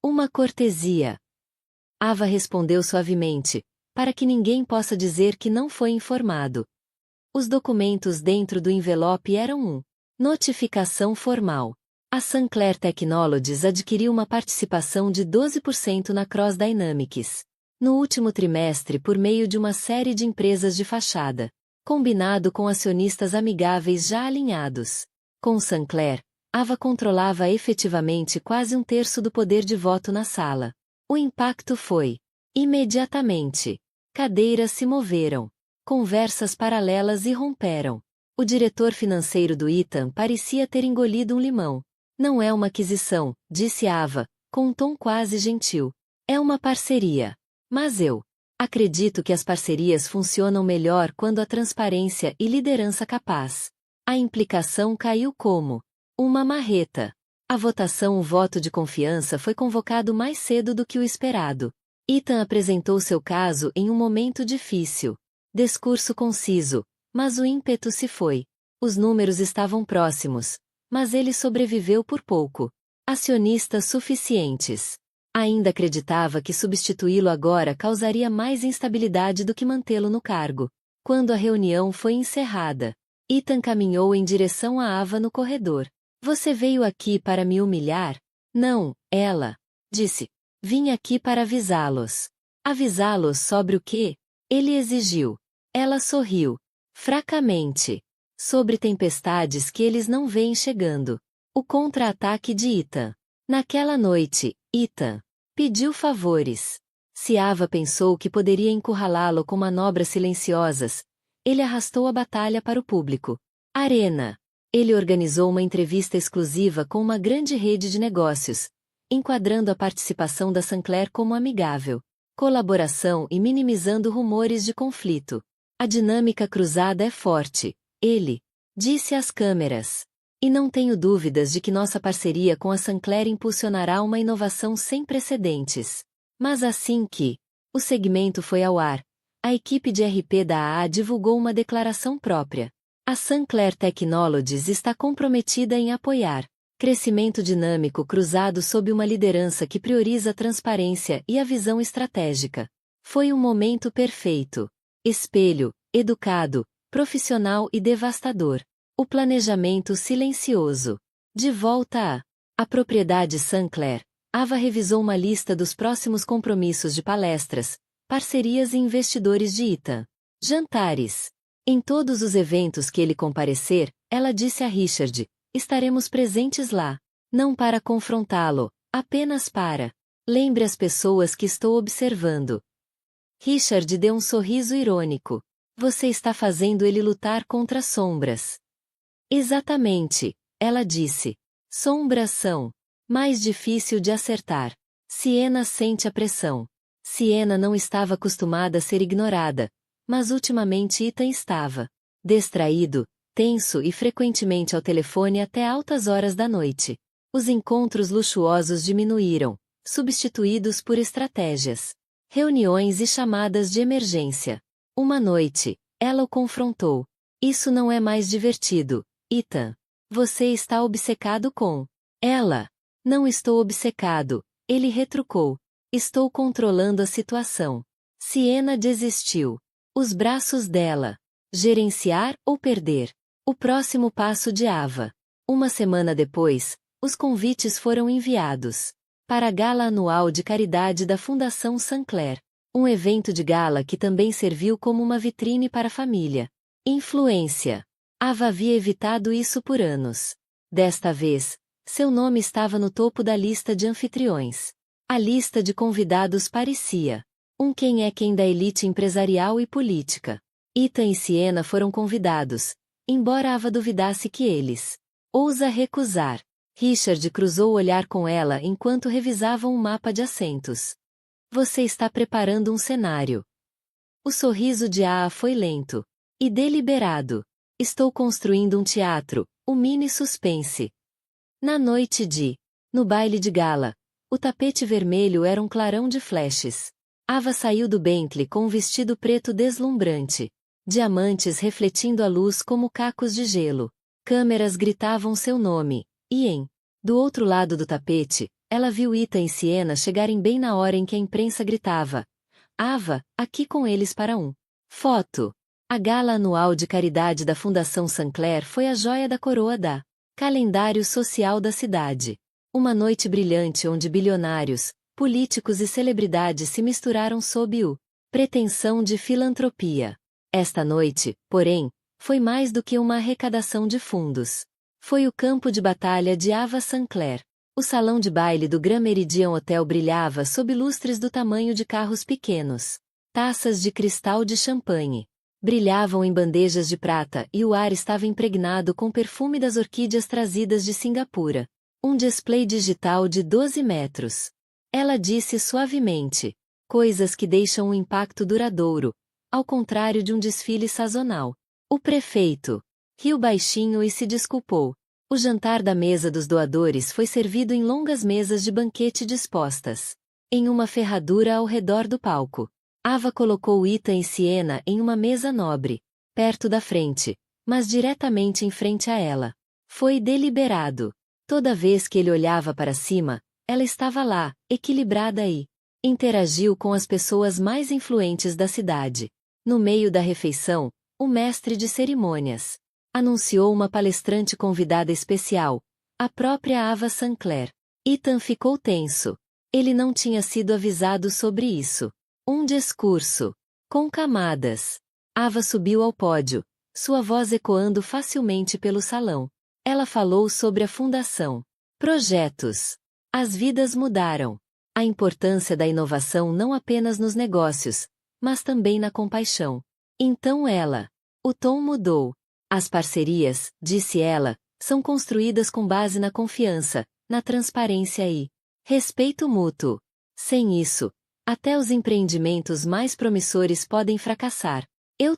Uma cortesia. Ava respondeu suavemente, para que ninguém possa dizer que não foi informado. Os documentos dentro do envelope eram notificação formal. A Sancler Technologies adquiriu uma participação de 12% na Cross Dynamics. No último trimestre por meio de uma série de empresas de fachada. Combinado com acionistas amigáveis já alinhados. Com Sancler, Ava controlava efetivamente quase 1/3 do poder de voto na sala. O impacto foi imediatamente. Cadeiras se moveram. Conversas paralelas irromperam. O diretor financeiro do Ethan parecia ter engolido um limão. Não é uma aquisição, disse Ava, com um tom quase gentil. É uma parceria. Mas eu acredito que as parcerias funcionam melhor quando há transparência e liderança capaz. A implicação caiu como uma marreta. A votação, o voto de confiança foi convocado mais cedo do que o esperado. Ethan apresentou seu caso em um momento difícil. Discurso conciso, mas o ímpeto se foi. Os números estavam próximos, mas ele sobreviveu por pouco. Acionistas suficientes. Ainda acreditava que substituí-lo agora causaria mais instabilidade do que mantê-lo no cargo. Quando a reunião foi encerrada, Ethan caminhou em direção a Ava no corredor. Você veio aqui para me humilhar? Não, ela disse. Vim aqui para avisá-los. Avisá-los sobre o quê? Ele exigiu. Ela sorriu. Fracamente. Sobre tempestades que eles não veem chegando. O contra-ataque de Ethan. Naquela noite, Ethan pediu favores. Se Ava pensou que poderia encurralá-lo com manobras silenciosas, ele arrastou a batalha para o público. Arena. Ele organizou uma entrevista exclusiva com uma grande rede de negócios, enquadrando a participação da Sinclair como amigável, colaboração e minimizando rumores de conflito. A dinâmica cruzada é forte, ele disse às câmeras. E não tenho dúvidas de que nossa parceria com a Sinclair impulsionará uma inovação sem precedentes. Mas assim que o segmento foi ao ar, a equipe de RP da AA divulgou uma declaração própria. A Sinclair Technologies está comprometida em apoiar crescimento dinâmico cruzado sob uma liderança que prioriza a transparência e a visão estratégica. Foi um momento perfeito. Espelho, educado, profissional e devastador. O planejamento silencioso. De volta à propriedade Sinclair, Ava revisou uma lista dos próximos compromissos de palestras, parcerias e investidores de Ethan. Jantares. Em todos os eventos que ele comparecer, ela disse a Richard, estaremos presentes lá. Não para confrontá-lo, apenas para. Lembre as pessoas que estou observando. Richard deu um sorriso irônico. Você está fazendo ele lutar contra sombras. Exatamente, ela disse. Sombras são mais difícil de acertar. Sienna sente a pressão. Sienna não estava acostumada a ser ignorada, mas ultimamente Ethan estava distraído, tenso e frequentemente ao telefone até altas horas da noite. Os encontros luxuosos diminuíram, substituídos por estratégias, reuniões e chamadas de emergência. Uma noite, ela o confrontou. Isso não é mais divertido, Ethan. Você está obcecado com ela. Não estou obcecado, ele retrucou. Estou controlando a situação. Sienna desistiu. Os braços dela. Gerenciar ou perder? O próximo passo de Ava. Uma semana depois, os convites foram enviados para a gala anual de caridade da Fundação Sinclair. Um evento de gala que também serviu como uma vitrine para a família. Influência. Ava havia evitado isso por anos. Desta vez, seu nome estava no topo da lista de anfitriões. A lista de convidados parecia quem é quem da elite empresarial e política. Ethan e Sienna foram convidados, embora Ava duvidasse que eles ousa recusar. Richard cruzou o olhar com ela enquanto revisavam um mapa de assentos. Você está preparando um cenário. O sorriso de Aa foi lento e deliberado. Estou construindo um teatro, um mini suspense. Na noite no baile de gala, o tapete vermelho era um clarão de flashes. Ava saiu do Bentley com um vestido preto deslumbrante. Diamantes refletindo a luz como cacos de gelo. Câmeras gritavam seu nome, e do outro lado do tapete, ela viu Ethan e Sienna chegarem bem na hora em que a imprensa gritava. Ava, aqui com eles para foto. A gala anual de caridade da Fundação Sinclair foi a joia da coroa da calendário social da cidade. Uma noite brilhante onde bilionários, políticos e celebridades se misturaram sob pretensão de filantropia. Esta noite, porém, foi mais do que uma arrecadação de fundos. Foi o campo de batalha de Ava Sinclair. O salão de baile do Grand Meridian Hotel brilhava sob lustres do tamanho de carros pequenos. Taças de cristal de champanhe brilhavam em bandejas de prata e o ar estava impregnado com perfume das orquídeas trazidas de Singapura. Um display digital de 12 metros. Ela disse suavemente. Coisas que deixam um impacto duradouro, ao contrário de um desfile sazonal. O prefeito riu baixinho e se desculpou. O jantar da mesa dos doadores foi servido em longas mesas de banquete dispostas em uma ferradura ao redor do palco. Ava colocou Ethan e Sienna em uma mesa nobre, perto da frente, mas diretamente em frente a ela. Foi deliberado. Toda vez que ele olhava para cima, ela estava lá, equilibrada e interagiu com as pessoas mais influentes da cidade. No meio da refeição, o mestre de cerimônias anunciou uma palestrante convidada especial, a própria Ava Sinclair. Ethan ficou tenso. Ele não tinha sido avisado sobre isso. Um discurso com camadas. Ava subiu ao pódio, sua voz ecoando facilmente pelo salão. Ela falou sobre a fundação, projetos. As vidas mudaram. A importância da inovação não apenas nos negócios, mas também na compaixão. Então o tom mudou. As parcerias, disse ela, são construídas com base na confiança, na transparência e respeito mútuo. Sem isso, até os empreendimentos mais promissores podem fracassar. Eu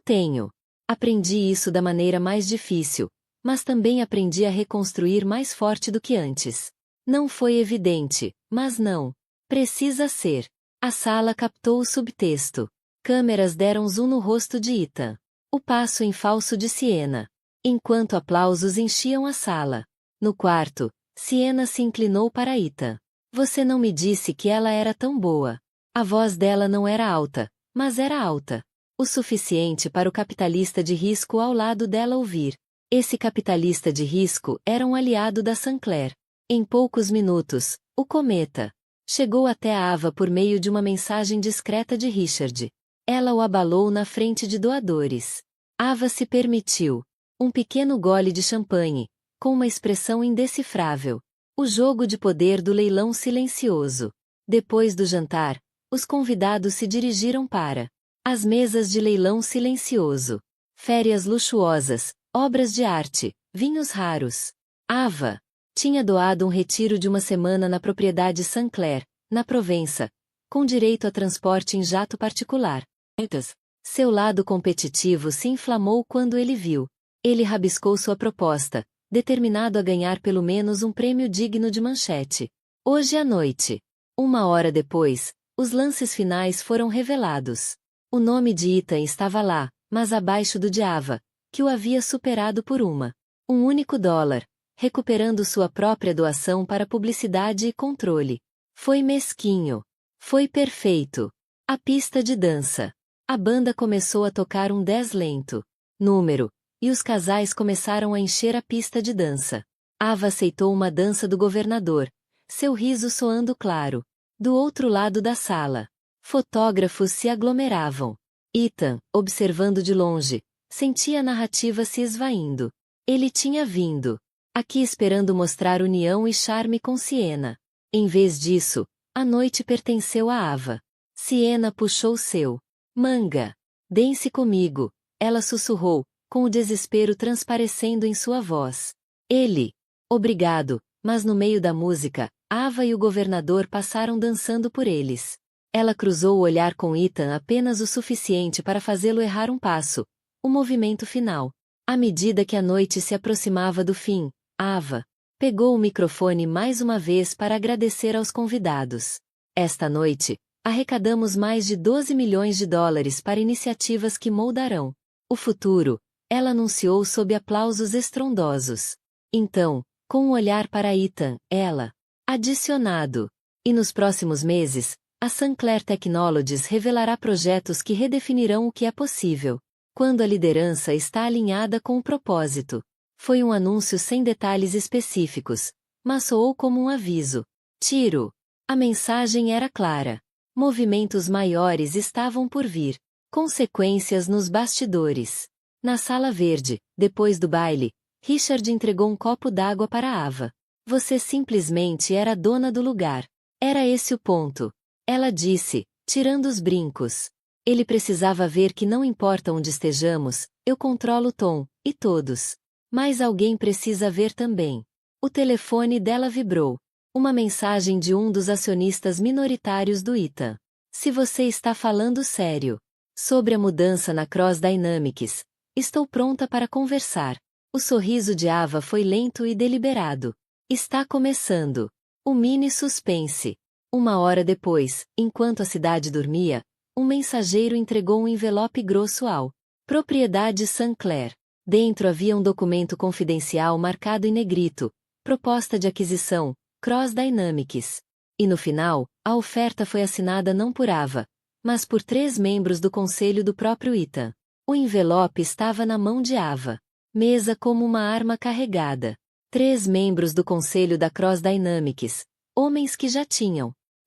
aprendi isso da maneira mais difícil, mas também aprendi a reconstruir mais forte do que antes. Não foi evidente, mas não precisa ser. A sala captou o subtexto. Câmeras deram zoom no rosto de Ethan. O passo em falso de Sienna. Enquanto aplausos enchiam a sala. No quarto, Sienna se inclinou para Ethan. Você não me disse que ela era tão boa. A voz dela não era alta, mas era alta. O suficiente para o capitalista de risco ao lado dela ouvir. Esse capitalista de risco era um aliado da Sinclair. Em poucos minutos, o cometa chegou até a Ava por meio de uma mensagem discreta de Richard. Ela o abalou na frente de doadores. Ava se permitiu um pequeno gole de champanhe, com uma expressão indecifrável. O jogo de poder do leilão silencioso. Depois do jantar, os convidados se dirigiram para as mesas de leilão silencioso. Férias luxuosas, obras de arte, vinhos raros. Ava tinha doado um retiro de uma semana na propriedade Sinclair, na Provença, com direito a transporte em jato particular. Seu lado competitivo se inflamou quando ele viu. Ele rabiscou sua proposta, determinado a ganhar pelo menos um prêmio digno de manchete. Hoje à noite. 1 hora depois, os lances finais foram revelados. O nome de Ethan estava lá, mas abaixo do de Ava, que o havia superado por um único dólar, recuperando sua própria doação para publicidade e controle. Foi mesquinho. Foi perfeito. A pista de dança. A banda começou a tocar um 10 lento. Número, e os casais começaram a encher a pista de dança. Ava aceitou uma dança do governador, seu riso soando claro. Do outro lado da sala, fotógrafos se aglomeravam. Ethan, observando de longe, sentia a narrativa se esvaindo. Ele tinha vindo aqui esperando mostrar união e charme com Sienna. Em vez disso, a noite pertenceu a Ava. Sienna puxou seu manga. Dance comigo, ela sussurrou, com o desespero transparecendo em sua voz. Obrigado, mas no meio da música, Ava e o governador passaram dançando por eles. Ela cruzou o olhar com Ethan apenas o suficiente para fazê-lo errar um passo, o movimento final. À medida que a noite se aproximava do fim, Ava pegou o microfone mais uma vez para agradecer aos convidados. Esta noite, arrecadamos mais de 12 milhões de dólares para iniciativas que moldarão o futuro, ela anunciou sob aplausos estrondosos. Então, com um olhar para Ethan, ela adicionado. E nos próximos meses, a Sinclair Technologies revelará projetos que redefinirão o que é possível, quando a liderança está alinhada com o propósito. Foi um anúncio sem detalhes específicos, mas soou como um aviso. Tiro. A mensagem era clara. Movimentos maiores estavam por vir. Consequências nos bastidores. Na sala verde, depois do baile, Richard entregou um copo d'água para Ava. Você simplesmente era dona do lugar. Era esse o ponto. Ela disse, tirando os brincos. Ele precisava ver que não importa onde estejamos, eu controlo Tom, e todos. Mas alguém precisa ver também. O telefone dela vibrou. Uma mensagem de um dos acionistas minoritários do Ethan. Se você está falando sério sobre a mudança na Cross Dynamics, estou pronta para conversar. O sorriso de Ava foi lento e deliberado. Está começando. O mini suspense. 1 hora depois, enquanto a cidade dormia, um mensageiro entregou um envelope grosso ao Propriedade Sinclair. Dentro havia um documento confidencial marcado em negrito, proposta de aquisição, Cross Dynamics. E no final, a oferta foi assinada não por Ava, mas por 3 membros do conselho do próprio Ethan. O envelope estava na mão de Ava. Mesa como uma arma carregada. 3 membros do conselho da Cross Dynamics, homens que já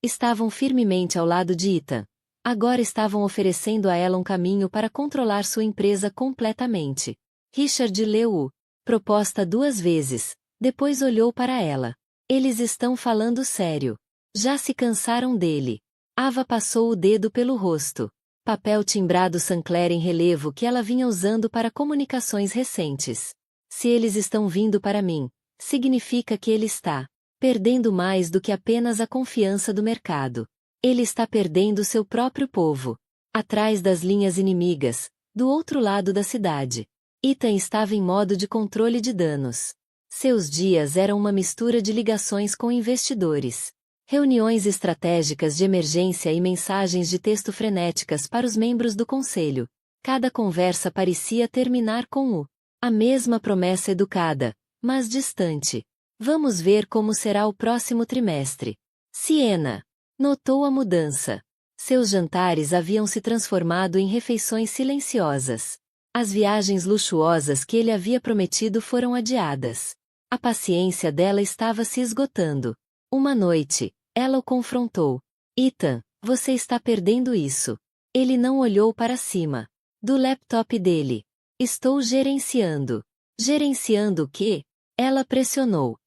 estavam firmemente ao lado de Ethan. Agora estavam oferecendo a ela um caminho para controlar sua empresa completamente. Richard leu proposta 2 vezes, depois olhou para ela. Eles estão falando sério. Já se cansaram dele. Ava passou o dedo pelo rosto. Papel timbrado Sinclair em relevo que ela vinha usando para comunicações recentes. Se eles estão vindo para mim, significa que ele está perdendo mais do que apenas a confiança do mercado. Ele está perdendo seu próprio povo. Atrás das linhas inimigas, do outro lado da cidade. Ethan estava em modo de controle de danos. Seus dias eram uma mistura de ligações com investidores, reuniões estratégicas de emergência e mensagens de texto frenéticas para os membros do conselho. Cada conversa parecia terminar com a mesma promessa educada, mas distante. Vamos ver como será o próximo trimestre. Siena notou a mudança. Seus jantares haviam se transformado em refeições silenciosas. As viagens luxuosas que ele havia prometido foram adiadas. A paciência dela estava se esgotando. Uma noite, ela o confrontou. Ethan, você está perdendo isso. Ele não olhou para cima do laptop dele. Estou gerenciando. Gerenciando o quê? Ela pressionou.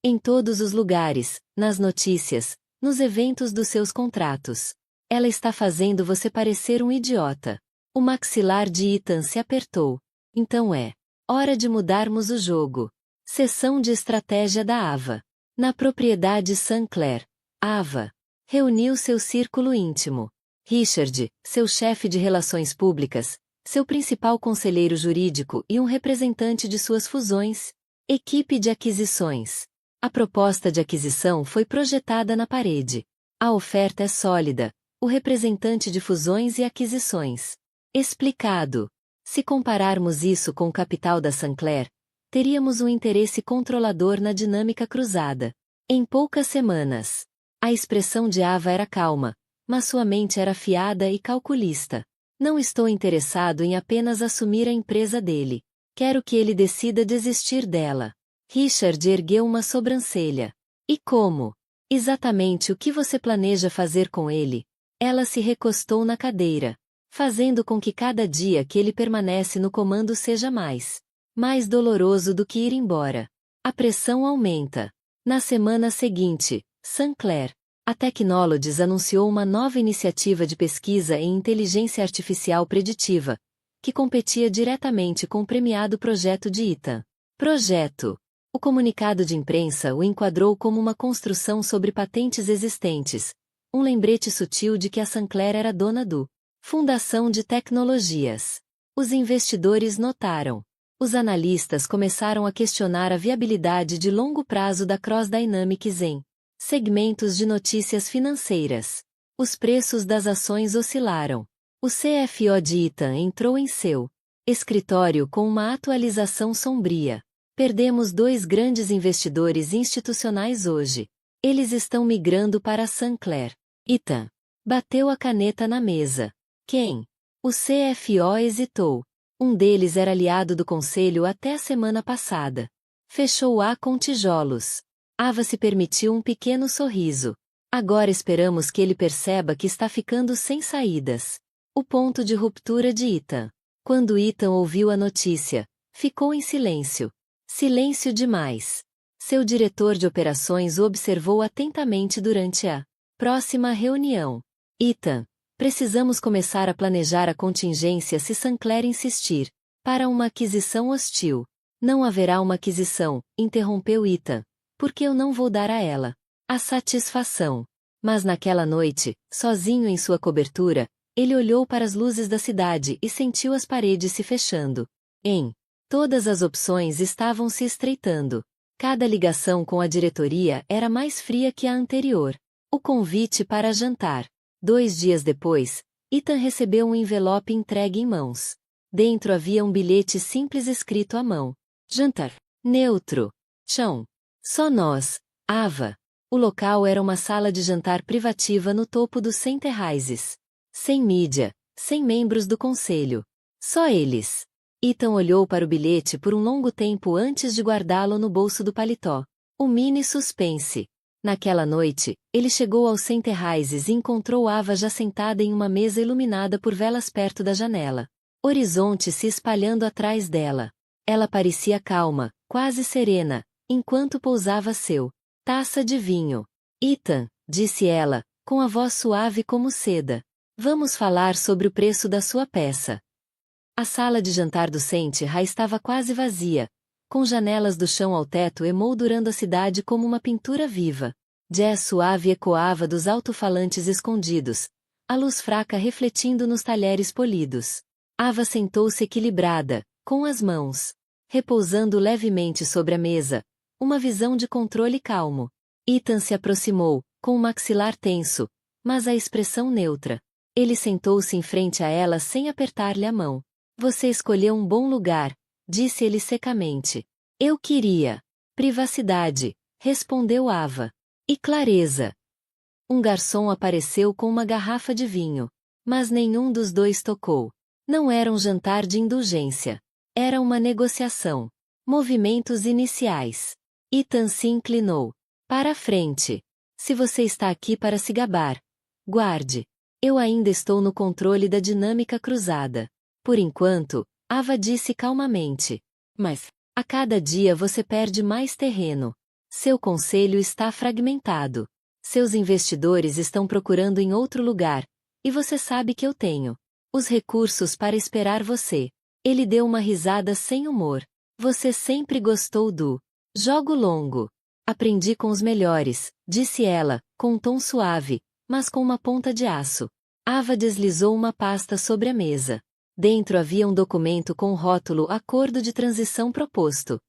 Em todos os lugares, nas notícias, nos eventos dos seus contratos. Ela está fazendo você parecer um idiota. O maxilar de Ethan se apertou. Então é hora de mudarmos o jogo. Sessão de estratégia da Ava. Na propriedade Sinclair, Ava reuniu seu círculo íntimo. Richard, seu chefe de relações públicas, seu principal conselheiro jurídico e um representante de suas fusões. Equipe de aquisições. A proposta de aquisição foi projetada na parede. A oferta é sólida. O representante de fusões e aquisições. Explicado. Se compararmos isso com o capital da Sinclair, teríamos um interesse controlador na dinâmica cruzada. Em poucas semanas. A expressão de Ava era calma, mas sua mente era afiada e calculista. Não estou interessado em apenas assumir a empresa dele. Quero que ele decida desistir dela. Richard ergueu uma sobrancelha. E como? Exatamente o que você planeja fazer com ele? Ela se recostou na cadeira, fazendo com que cada dia que ele permanece no comando seja mais doloroso do que ir embora. A pressão aumenta. Na semana seguinte, Sinclair, a Technologies anunciou uma nova iniciativa de pesquisa em inteligência artificial preditiva, que competia diretamente com o premiado projeto de Ethan. O comunicado de imprensa o enquadrou como uma construção sobre patentes existentes, um lembrete sutil de que a Sinclair era dona do Fundação de Tecnologias. Os investidores notaram. Os analistas começaram a questionar a viabilidade de longo prazo da Cross Dynamics em segmentos de notícias financeiras. Os preços das ações oscilaram. O CFO de Ethan entrou em seu escritório com uma atualização sombria. Perdemos 2 grandes investidores institucionais hoje. Eles estão migrando para a Sinclair. Ethan bateu a caneta na mesa. Quem? O CFO hesitou. Um deles era aliado do conselho até a semana passada. Fechou-a com tijolos. Ava se permitiu um pequeno sorriso. Agora esperamos que ele perceba que está ficando sem saídas. O ponto de ruptura de Ethan. Quando Ethan ouviu a notícia, ficou em silêncio. Silêncio demais. Seu diretor de operações o observou atentamente durante a próxima reunião. Ethan, precisamos começar a planejar a contingência se Sinclair insistir para uma aquisição hostil. Não haverá uma aquisição, interrompeu Ethan, porque eu não vou dar a ela a satisfação. Mas naquela noite, sozinho em sua cobertura, ele olhou para as luzes da cidade e sentiu as paredes se fechando. Todas as opções estavam se estreitando. Cada ligação com a diretoria era mais fria que a anterior. O convite para jantar. 2 dias depois, Ethan recebeu um envelope entregue em mãos. Dentro havia um bilhete simples escrito à mão. Jantar. Neutro. Chão. Só nós. Ava. O local era uma sala de jantar privativa no topo do Center Rises. Sem mídia, sem membros do conselho. Só eles. Ethan olhou para o bilhete por um longo tempo antes de guardá-lo no bolso do paletó. O mini suspense. Naquela noite, ele chegou ao Center Rises e encontrou Ava já sentada em uma mesa iluminada por velas perto da janela. Horizonte se espalhando atrás dela. Ela parecia calma, quase serena, enquanto pousava seu taça de vinho. Ethan, disse ela, com a voz suave como seda. Vamos falar sobre o preço da sua peça. A sala de jantar do Center estava quase vazia, com janelas do chão ao teto emoldurando a cidade como uma pintura viva. Jazz suave ecoava dos alto-falantes escondidos, a luz fraca refletindo nos talheres polidos. Ava sentou-se equilibrada, com as mãos repousando levemente sobre a mesa, uma visão de controle calmo. Ethan se aproximou, com o maxilar tenso, mas a expressão neutra. Ele sentou-se em frente a ela sem apertar-lhe a mão. Você escolheu um bom lugar, disse ele secamente. Eu queria privacidade, respondeu Ava. E clareza. Um garçom apareceu com uma garrafa de vinho. Mas nenhum dos dois tocou. Não era um jantar de indulgência. Era uma negociação. Movimentos iniciais. Ethan se inclinou. Para a frente. Se você está aqui para se gabar, guarde. Eu ainda estou no controle da dinâmica cruzada. Por enquanto, Ava disse calmamente. Mas, a cada dia você perde mais terreno. Seu conselho está fragmentado. Seus investidores estão procurando em outro lugar, e você sabe que eu tenho os recursos para esperar você. Ele deu uma risada sem humor. Você sempre gostou do jogo longo. Aprendi com os melhores, disse ela, com um tom suave, mas com uma ponta de aço. Ava deslizou uma pasta sobre a mesa. Dentro havia um documento com o rótulo Acordo de Transição Proposto.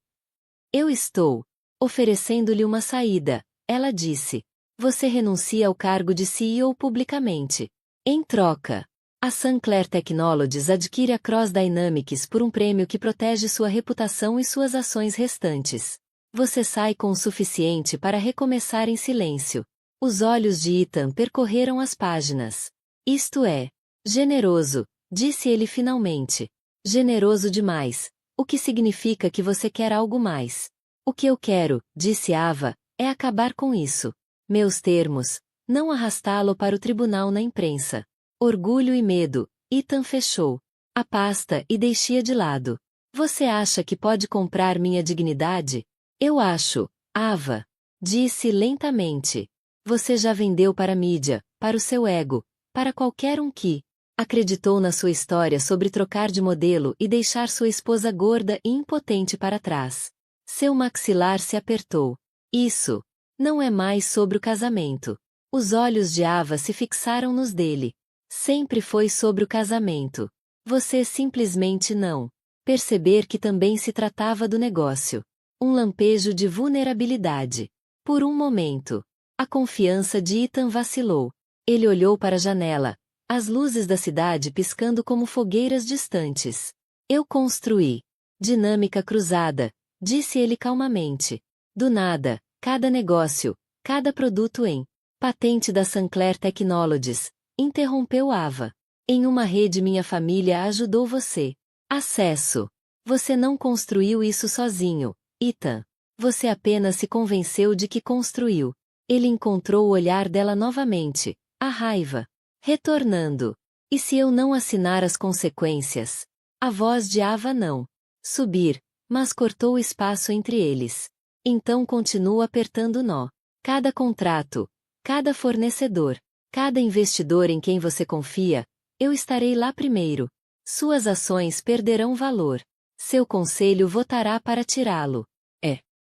Eu estou oferecendo-lhe uma saída, ela disse. Você renuncia ao cargo de CEO publicamente. Em troca, a Sinclair Technologies adquire a Cross Dynamics por um prêmio que protege sua reputação e suas ações restantes. Você sai com o suficiente para recomeçar em silêncio. Os olhos de Ethan percorreram as páginas. Isto é generoso, disse ele finalmente. Generoso demais, o que significa que você quer algo mais. O que eu quero, disse Ava, é acabar com isso. Meus termos, não arrastá-lo para o tribunal na imprensa. Orgulho e medo, Ethan fechou a pasta e deixa de lado. Você acha que pode comprar minha dignidade? Eu acho, Ava, disse lentamente. Você já vendeu para a mídia, para o seu ego, para qualquer um que acreditou na sua história sobre trocar de modelo e deixar sua esposa gorda e impotente para trás. Seu maxilar se apertou. Isso não é mais sobre o casamento. Os olhos de Ava se fixaram nos dele. Sempre foi sobre o casamento. Você simplesmente não perceber que também se tratava do negócio. Um lampejo de vulnerabilidade. Por um momento, a confiança de Ethan vacilou. Ele olhou para a janela, as luzes da cidade piscando como fogueiras distantes. Eu construí dinâmica cruzada, disse ele calmamente. Do nada, cada negócio, cada produto em patente da Sinclair Technologies, interrompeu Ava. Em uma rede minha família ajudou você. Acesso. Você não construiu isso sozinho, Ethan. Você apenas se convenceu de que construiu. Ele encontrou o olhar dela novamente, a raiva retornando. E se eu não assinar as consequências? A voz de Ava não subir, mas cortou o espaço entre eles. Então continua apertando o nó. Cada contrato, cada fornecedor, cada investidor em quem você confia, eu estarei lá primeiro. Suas ações perderão valor. Seu conselho votará para tirá-lo.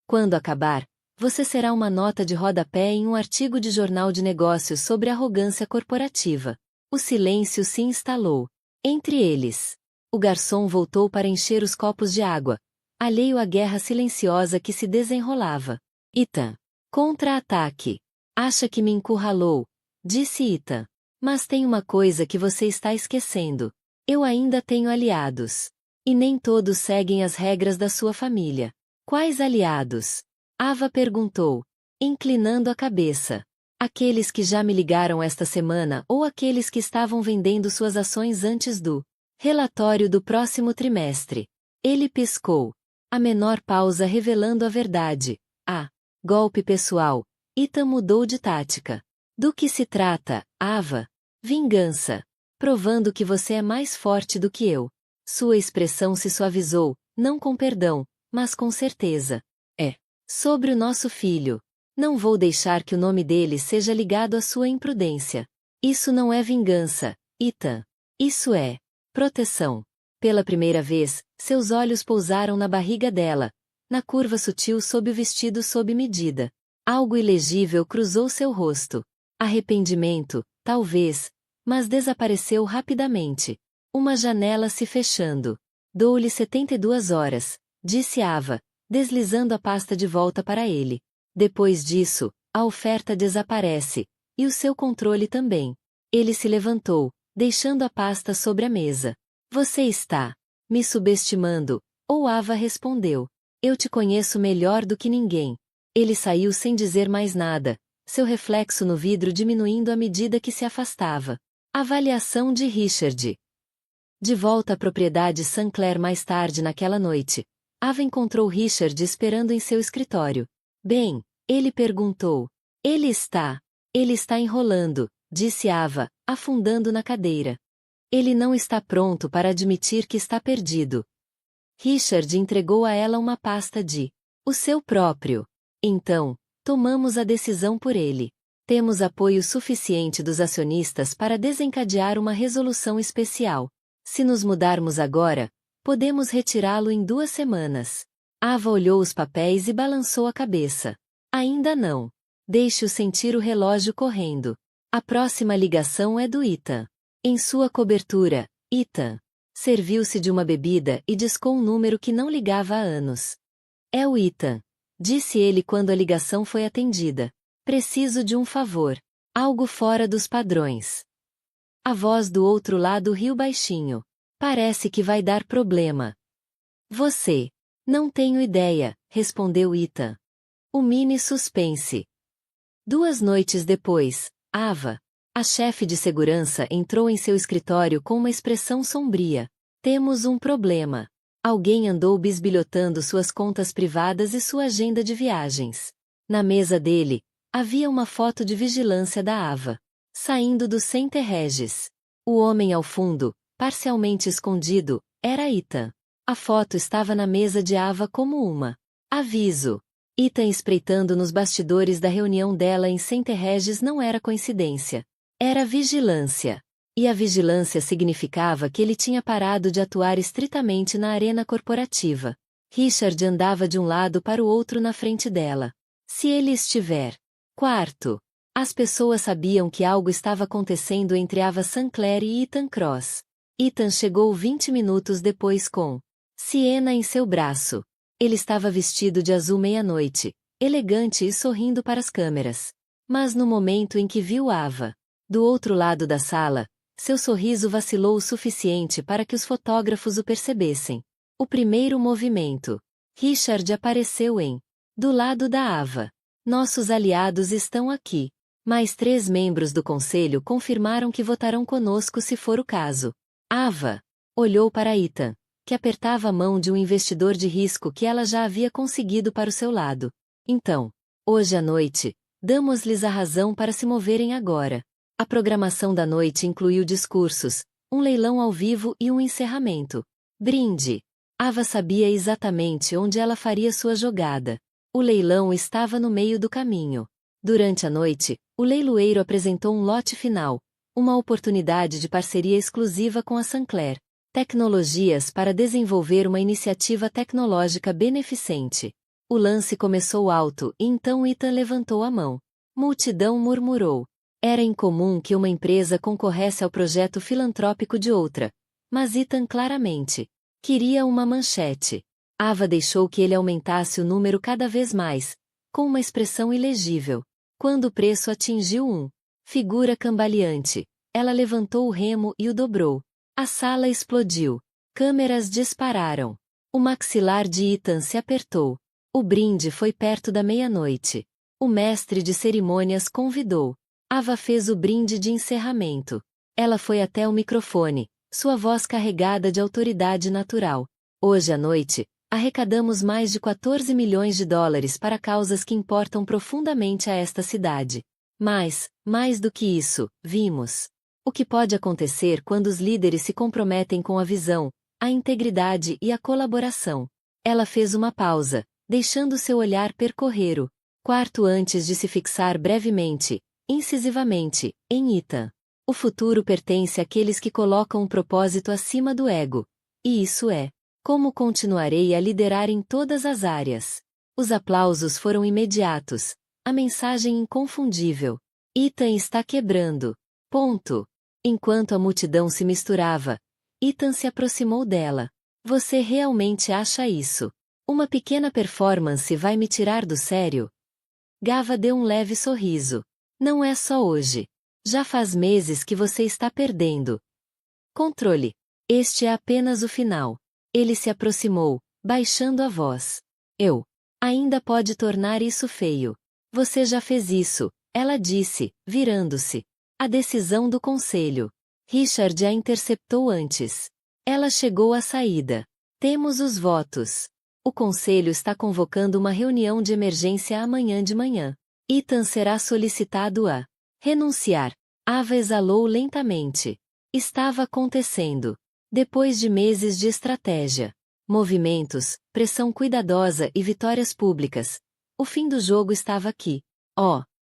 Quando acabar, você será uma nota de rodapé em um artigo de jornal de negócios sobre arrogância corporativa. O silêncio se instalou. Entre eles. O garçom voltou para encher os copos de água, alheio à guerra silenciosa que se desenrolava. Ethan. Contra-ataque. Acha que me encurralou, disse Ethan. Mas tem uma coisa que você está esquecendo. Eu ainda tenho aliados. E nem todos seguem as regras da sua família. Quais aliados? Ava perguntou, inclinando a cabeça. Aqueles que já me ligaram esta semana ou aqueles que estavam vendendo suas ações antes do relatório do próximo trimestre. Ele piscou. A menor pausa revelando a verdade. Golpe pessoal. Ethan mudou de tática. Do que se trata, Ava? Vingança. Provando que você é mais forte do que eu. Sua expressão se suavizou, não com perdão, mas com certeza. Sobre o nosso filho. Não vou deixar que o nome dele seja ligado à sua imprudência. Isso não é vingança, Ethan. Isso é proteção. Pela primeira vez, seus olhos pousaram na barriga dela, na curva sutil sob o vestido sob medida. Algo ilegível cruzou seu rosto. Arrependimento, talvez, mas desapareceu rapidamente. Uma janela se fechando. Dou-lhe 72 horas, disse Ava, deslizando a pasta de volta para ele. Depois disso, a oferta desaparece, e o seu controle também. Ele se levantou, deixando a pasta sobre a mesa. Você está me subestimando, ou Ava respondeu. Eu te conheço melhor do que ninguém. Ele saiu sem dizer mais nada, seu reflexo no vidro diminuindo à medida que se afastava. Avaliação de Richard. De volta à propriedade Sinclair mais tarde naquela noite, Ava encontrou Richard esperando em seu escritório. Bem, ele perguntou. Ele está enrolando, disse Ava, afundando na cadeira. Ele não está pronto para admitir que está perdido. Richard entregou a ela uma pasta de o seu próprio. Então, tomamos a decisão por ele. Temos apoio suficiente dos acionistas para desencadear uma resolução especial. Se nos mudarmos agora, podemos retirá-lo em 2 semanas. Ava olhou os papéis e balançou a cabeça. Ainda não. Deixe-o sentir o relógio correndo. A próxima ligação é do Ethan. Em sua cobertura, Ethan serviu-se de uma bebida e discou um número que não ligava há anos. É o Ethan, disse ele quando a ligação foi atendida. Preciso de um favor. Algo fora dos padrões. A voz do outro lado riu baixinho. Parece que vai dar problema. Você. Não tenho ideia, respondeu Ethan. O mini suspense. 2 noites depois, Ava, a chefe de segurança, entrou em seu escritório com uma expressão sombria. Temos um problema. Alguém andou bisbilhotando suas contas privadas e sua agenda de viagens. Na mesa dele, havia uma foto de vigilância da Ava, saindo do Center Regis. O homem ao fundo, parcialmente escondido, era Ethan. A foto estava na mesa de Ava como uma aviso. Ethan espreitando nos bastidores da reunião dela em Center Regis não era coincidência. Era vigilância. E a vigilância significava que ele tinha parado de atuar estritamente na arena corporativa. Richard andava de um lado para o outro na frente dela. Se ele estiver. Quarto. As pessoas sabiam que algo estava acontecendo entre Ava Sinclair e Ethan Cross. Ethan chegou 20 minutos depois com Siena em seu braço. Ele estava vestido de azul meia-noite, elegante e sorrindo para as câmeras. Mas no momento em que viu Ava, do outro lado da sala, seu sorriso vacilou o suficiente para que os fotógrafos o percebessem. O primeiro movimento. Richard apareceu do lado da Ava. Nossos aliados estão aqui. Mais 3 membros do conselho confirmaram que votarão conosco se for o caso. Ava olhou para Ethan, que apertava a mão de um investidor de risco que ela já havia conseguido para o seu lado. Então, hoje à noite, damos-lhes a razão para se moverem agora. A programação da noite incluiu discursos, um leilão ao vivo e um encerramento. Brinde. Ava sabia exatamente onde ela faria sua jogada. O leilão estava no meio do caminho. Durante a noite, o leiloeiro apresentou um lote final, uma oportunidade de parceria exclusiva com a Sancler Tecnologias para desenvolver uma iniciativa tecnológica beneficente. O lance começou alto e então Ethan levantou a mão. Multidão murmurou. Era incomum que uma empresa concorresse ao projeto filantrópico de outra, mas Ethan claramente queria uma manchete. Ava deixou que ele aumentasse o número cada vez mais, com uma expressão ilegível. Quando o preço atingiu figura cambaleante, ela levantou o remo e o dobrou. A sala explodiu. Câmeras dispararam. O maxilar de Ethan se apertou. O brinde foi perto da meia-noite. O mestre de cerimônias convidou. Ava fez o brinde de encerramento. Ela foi até o microfone, sua voz carregada de autoridade natural. Hoje à noite, arrecadamos mais de 14 milhões de dólares para causas que importam profundamente a esta cidade. Mas, mais do que isso, vimos o que pode acontecer quando os líderes se comprometem com a visão, a integridade e a colaboração. Ela fez uma pausa, deixando seu olhar percorrer o quarto antes de se fixar brevemente, incisivamente, em Ethan. O futuro pertence àqueles que colocam um propósito acima do ego. E isso é como continuarei a liderar em todas as áreas. Os aplausos foram imediatos. A mensagem inconfundível. Ethan está quebrando. Ponto. Enquanto a multidão se misturava, Ethan se aproximou dela. Você realmente acha isso? Uma pequena performance vai me tirar do sério? Gava deu um leve sorriso. Não é só hoje. Já faz meses que você está perdendo controle. Este é apenas o final. Ele se aproximou, baixando a voz. Eu ainda pode tornar isso feio. Você já fez isso, ela disse, virando-se. A decisão do conselho. Richard a interceptou antes. Ela chegou à saída. Temos os votos. O conselho está convocando uma reunião de emergência amanhã de manhã. Ethan será solicitado a renunciar. Ava exalou lentamente. Estava acontecendo. Depois de meses de estratégia, movimentos, pressão cuidadosa e vitórias públicas, o fim do jogo estava aqui.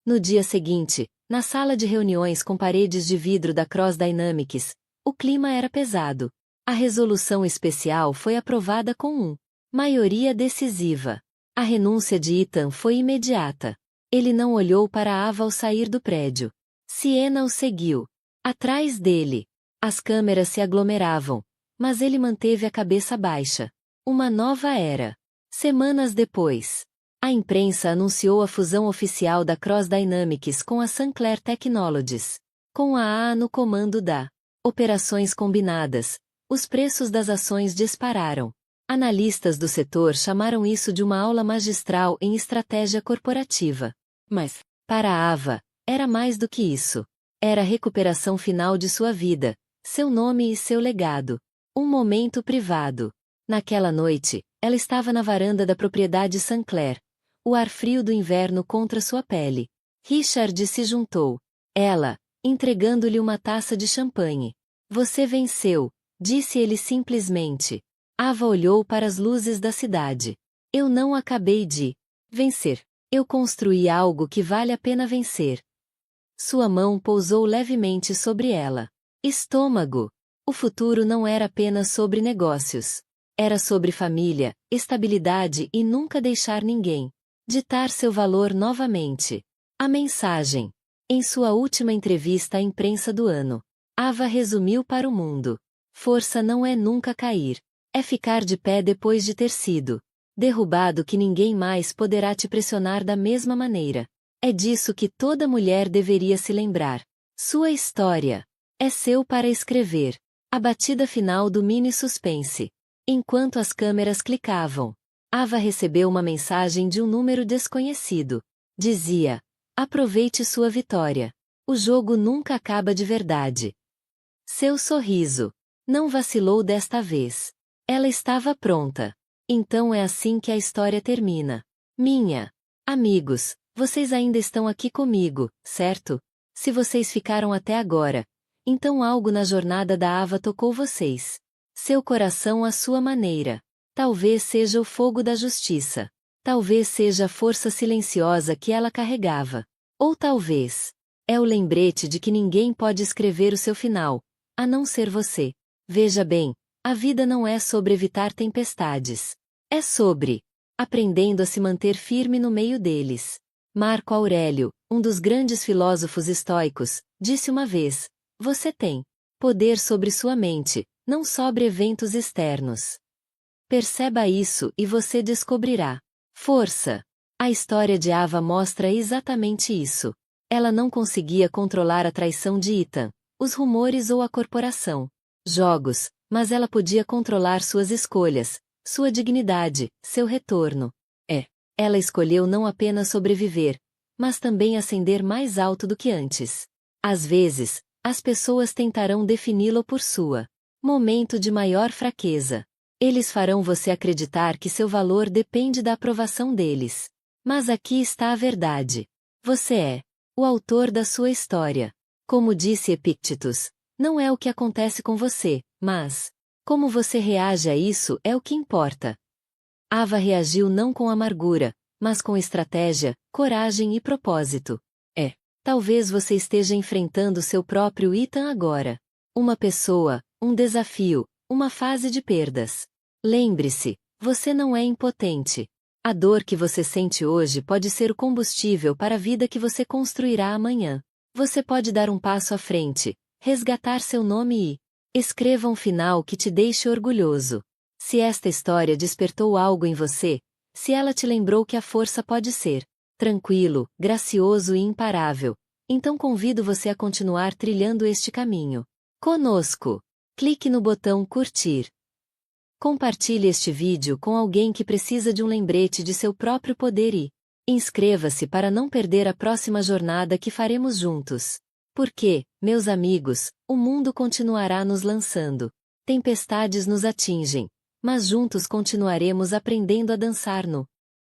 No dia seguinte, na sala de reuniões com paredes de vidro da Cross Dynamics, o clima era pesado. A resolução especial foi aprovada com maioria decisiva. A renúncia de Ethan foi imediata. Ele não olhou para Ava ao sair do prédio. Siena o seguiu. Atrás dele, as câmeras se aglomeravam, mas ele manteve a cabeça baixa. Uma nova era. Semanas depois, a imprensa anunciou a fusão oficial da Cross Dynamics com a Sancler Technologies. Com a AA no comando da operações combinadas, os preços das ações dispararam. Analistas do setor chamaram isso de uma aula magistral em estratégia corporativa. Mas, para a Ava, era mais do que isso. Era a recuperação final de sua vida, seu nome e seu legado. Um momento privado. Naquela noite, ela estava na varanda da propriedade Sancler. O ar frio do inverno contra sua pele. Richard se juntou. Ela, entregando-lhe uma taça de champanhe. Você venceu, disse ele simplesmente. Ava olhou para as luzes da cidade. Eu não acabei de vencer. Eu construí algo que vale a pena vencer. Sua mão pousou levemente sobre ela. Estômago. O futuro não era apenas sobre negócios. Era sobre família, estabilidade e nunca deixar ninguém ditar seu valor novamente. A mensagem. Em sua última entrevista à imprensa do ano, Ava resumiu para o mundo. Força não é nunca cair. É ficar de pé depois de ter sido derrubado que ninguém mais poderá te pressionar da mesma maneira. É disso que toda mulher deveria se lembrar. Sua história é seu para escrever. A batida final do mini suspense. Enquanto as câmeras clicavam, Ava recebeu uma mensagem de um número desconhecido. Dizia: aproveite sua vitória. O jogo nunca acaba de verdade. Seu sorriso não vacilou desta vez. Ela estava pronta. Então é assim que a história termina. Amigos, vocês ainda estão aqui comigo, certo? Se vocês ficaram até agora, então algo na jornada da Ava tocou vocês. Seu coração à sua maneira. Talvez seja o fogo da justiça. Talvez seja a força silenciosa que ela carregava. Ou talvez é o lembrete de que ninguém pode escrever o seu final, a não ser você. Veja bem, a vida não é sobre evitar tempestades. É sobre aprendendo a se manter firme no meio deles. Marco Aurélio, um dos grandes filósofos estoicos, disse uma vez: você tem poder sobre sua mente, não sobre eventos externos. Perceba isso e você descobrirá força. A história de Ava mostra exatamente isso. Ela não conseguia controlar a traição de Ethan, os rumores ou a corporação. Jogos, mas ela podia controlar suas escolhas, sua dignidade, seu retorno. Ela escolheu não apenas sobreviver, mas também ascender mais alto do que antes. Às vezes, as pessoas tentarão defini-lo por sua momento de maior fraqueza. Eles farão você acreditar que seu valor depende da aprovação deles. Mas aqui está a verdade. Você é o autor da sua história. Como disse Epictetus, não é o que acontece com você, mas como você reage a isso é o que importa. Ava reagiu não com amargura, mas com estratégia, coragem e propósito. Talvez você esteja enfrentando seu próprio Ethan agora. Uma pessoa, um desafio, uma fase de perdas. Lembre-se, você não é impotente. A dor que você sente hoje pode ser o combustível para a vida que você construirá amanhã. Você pode dar um passo à frente, resgatar seu nome e escreva um final que te deixe orgulhoso. Se esta história despertou algo em você, se ela te lembrou que a força pode ser tranquilo, gracioso e imparável, então convido você a continuar trilhando este caminho conosco. Clique no botão curtir. Compartilhe este vídeo com alguém que precisa de um lembrete de seu próprio poder e inscreva-se para não perder a próxima jornada que faremos juntos. Porque, meus amigos, o mundo continuará nos lançando. Tempestades nos atingem, mas juntos continuaremos aprendendo a dançar no